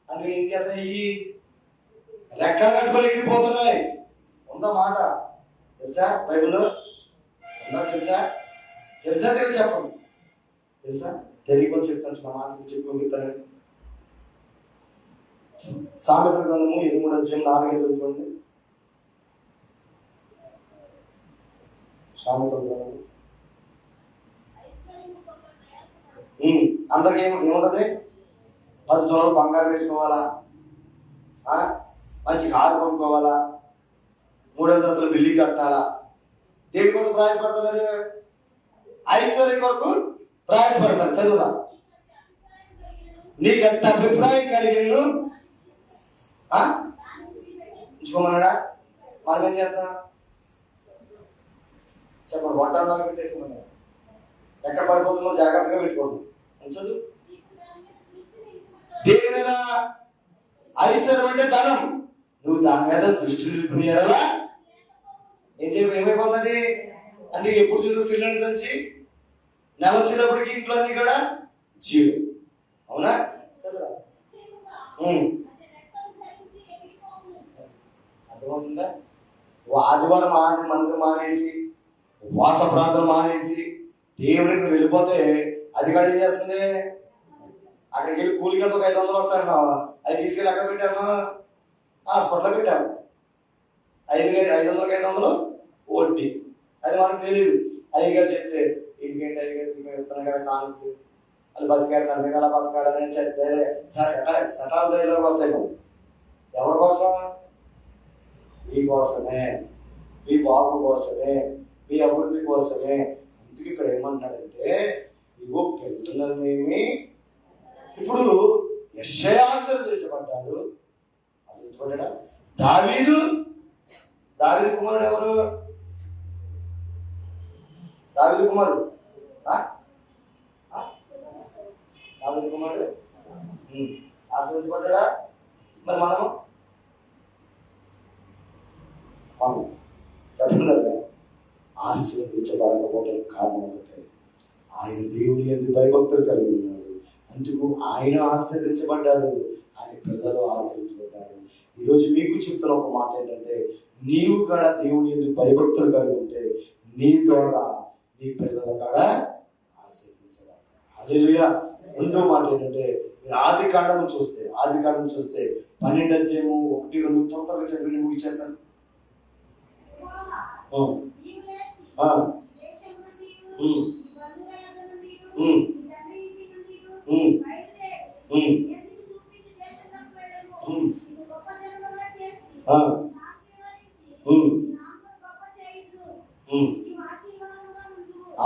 అందుకే ఏం చేద్దాం? ఈ రెక్కలు కట్టుకొని ఎగిరిపోతున్నాయి. ఉందా మాట? తెలుసా బైబిల్లో? ఉందా తెలుసా? తెలుసా తెలియదు చెప్పండి. తెలుసా? తెలియకొని చెప్తాను. మా మాట చెప్పుకుంటాను. సామెతల గ్రంథము 23:4 చూడండి. సామెతల గ్రంథము అందరికి ఏముంటది? 10 తులాలు బంగారం వేసుకోవాలా, మంచి కారు కొనుక్కోవాలా, 3 అంతస్తుల బిల్డింగ్ కట్టాలా. దేనికోసం ప్రయాసపడతారు? ఐశ్వర్యం కొరకు ప్రయాసపడతారు. చదువురా. నీకు ఎంత అభిప్రాయం కలిగిను ఉంచుకోమన్నాడా? మనం ఏం చేద్దాం చెప్పండి? వంటలాగా పెట్టేసుకోమన్నాడు. ఎక్కడ పడిపోతుందో జాగ్రత్తగా పెట్టుకోండి. ఉంచదు. దేని మీద ఐశ్వర్యం అంటే ధనం. నువ్వు దాని మీద దృష్టి నిలిపినలా ఏమైపోతుంది? అందుకే ఎప్పుడు చూసి సిలిండర్ సంచి నెల వచ్చేటప్పటికి ఇంట్లో అన్ని కూడా జీరో. అవునా? అర్థమవుతుందా? ఆదివారం మందిరం మానేసి ఉపవాస ప్రార్థన మానేసి దేవుడికి వెళ్ళిపోతే అది కూడా ఏం చేస్తుంది? అక్కడికి వెళ్ళి కూలికి ఒక 500 వస్తాను, అది తీసుకెళ్ళి అక్కడ పెట్టాను, హాస్పిటల్లో పెట్టాను. 500కి 500 వడ్డీ. అది మనకు తెలియదు. అయ్యగారు చెప్తే ఇంకేంటి అయ్యగారు చెప్తాను కదా నాకు వాళ్ళు బతికారు, నన్ను ఎలా బతకాలని సటాలు డైలాగ్ వస్తాయి. ఎవరి కోసం? మీ కోసమే, మీ బాబు కోసమే, మీ అభివృద్ధి కోసమే. అందుకు ఇక్కడ ఏమంటున్నాడంటే ఇగో పెడుతున్నానేమి. ఇప్పుడు యెషయా ఆశీర్వదించబడ్డాడు. ఆశీర్వదించబడ్డా దావీదు కుమారుడు ఎవరు? దావీదు కుమారుడు దావీదు కుమారుడు ఆశీర్వదించబడ్డా. మరి మనం చెప్పండి, ఆశీర్వదించబడకపోవడం కారణం ఒకటే, ఆయన దేవుని యందు భయభక్తులు కలిగి ఉన్నాడు. అందుకు ఆయన ఆశీర్వదించబడ్డాడు, ఆయన పిల్లలు ఆశీర్వదించబడ్డాడు. ఈరోజు మీకు చెప్తున్న ఒక మాట ఏంటంటే, నీవు కూడా దేవుని యందు భయభక్తులు కలిగి ఉంటే నీ ద్వారా నీ పిల్లల కూడా ఆశీర్వదించబడతారు. హల్లెలూయా. రెండో మాట ఏంటంటే, మీరు ఆది కాండం చూస్తే 12 అధ్యాయము 1, 2 తొందరగా చదివి ముగిచేస్తాను.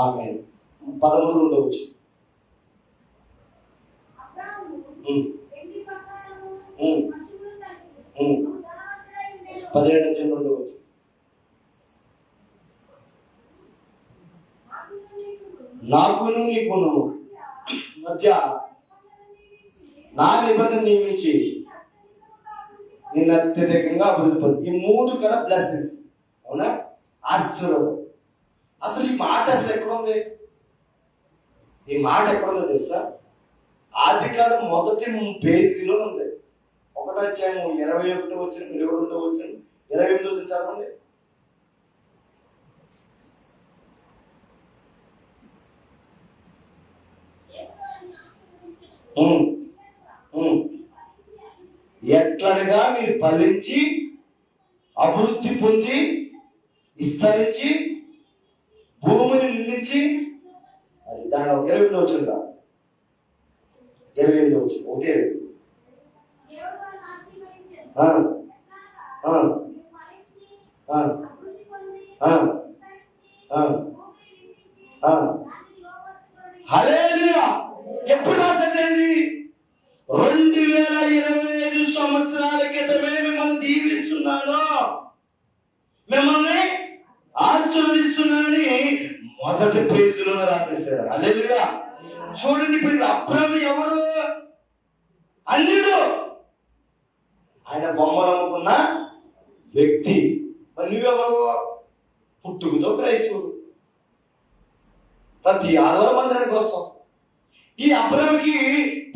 ఆమె 13 ఉండవచ్చు. 17 ఉండవచ్చు. నాకును నీకును మధ్య నా నిబంధన నియమించి నేను అత్యధికంగా అభివృద్ధి పడు. ఈ 3 కదా బ్లెస్సింగ్స్. అవునా? ఆశీర్వాదం. అసలు ఈ మాట అసలు ఎక్కడుంది? ఈ మాట ఎక్కడుందో తెలుసా? ఆదికాండం మొదటి పేజీలో ఉంది. 1వ అధ్యాయం 21 వచ్చిన 22 వచ్చిన 28 వచ్చిన చదవండి. ఎట్లనగా మీరు ఫలించి అభివృద్ధి పొంది విస్తరించి భూమిని నిండించి, అది దాని 28 వచ్చిందా? 28 వచ్చింది. 1:28. హల్లెలూయా. ఎప్పుడు రాసేది? 2025 సంవత్సరాల క్రితమే మిమ్మల్ని దీవిస్తున్నాను, మిమ్మల్ని ఆశీర్వదిస్తున్నానని మొదటి పేజీలోనే రాసేసాడు. హల్లెలూయా. చూడండి, ఇప్పుడు అబ్రాము ఎవరు? అన్యుడు. ఆయన బొమ్మలు అమ్ముకున్న వ్యక్తి. మరి నువ్వెవరు? పుట్టుకతో క్రైస్తవుడు. ప్రతి ఆదివారం మందిరానికి వస్తాం. ఈ అబ్రాముకి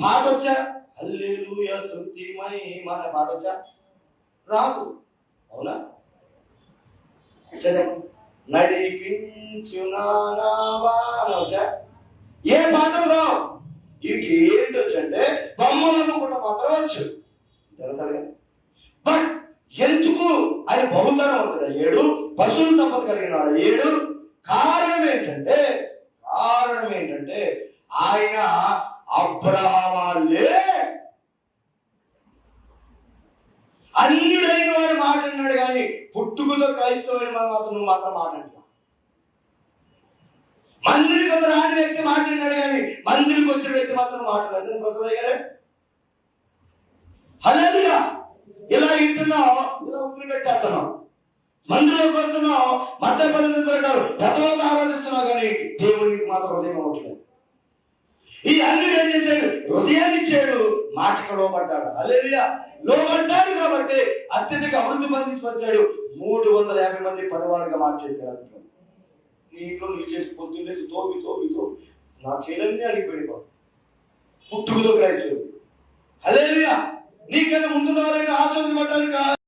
పాట వచ్చా? హల్లెలూయా స్తుతి మహిమ అనే పాట వచ్చా? రాదు. అవునా? నడిపించు నానావా అని వచ్చా? ఏ పాటలు రావు. వీరికి ఏంటి వచ్చంటే బొమ్మలను కూడా మాత్రం వచ్చు. తెలుసా? బట్ ఎందుకు ఆయన బహుధనవంతుడు అయ్యాడు, పశువుల సంపద కలిగిన వాడు అయ్యాడు? కారణం ఏంటంటే ఆయన అబ్రహామాలే అన్యుడైన వాడు మాట అన్నాడు, కానీ పుట్టుకతో క్రైస్తవుని మాత్రం మాట అంటున్నా. మందిరికి రాని వ్యక్తి మాట్లాడినాడు, కానీ మందిరికి వచ్చిన వ్యక్తి మాత్రం మాట్లాడలేదు. ప్రసాద్ గారు హల్లెలూయా. ఇలా ఇంటున్నావు, ఇలా ఉమ్మి పెట్టేస్తున్నావు, మందిరంలోకి వస్తున్నావు, మత 18 ప్రకారం పెద్దవాళ్ళతో ఆరాధిస్తున్నావు, కానీ దేవుడికి మాత్రం హృదయం అవ్వట్లేదు. ఈ అన్యుడు ఏం చేశాడు? హృదయాన్ని ఇచ్చాడు, మాటకు లోబడ్డాడు. హల్లెలూయా. లోబడ్డాడు కాబట్టి అత్యధిక అభివృద్ధి పొందించి వచ్చాడు. 350 మంది పనివాళ్ళుగా మార్చేశారు. నీ ఇంట్లో నువ్వు చేసి పొద్దున్నేసి తోమి నా చేలన్నీ అడిగిపోయిపో. పుట్టుకతో క్రైస్తవుడు. హల్లెలూయా. నీకన్నా ముందు రావాలంటే ఆశీర్వదించబడ్డానికి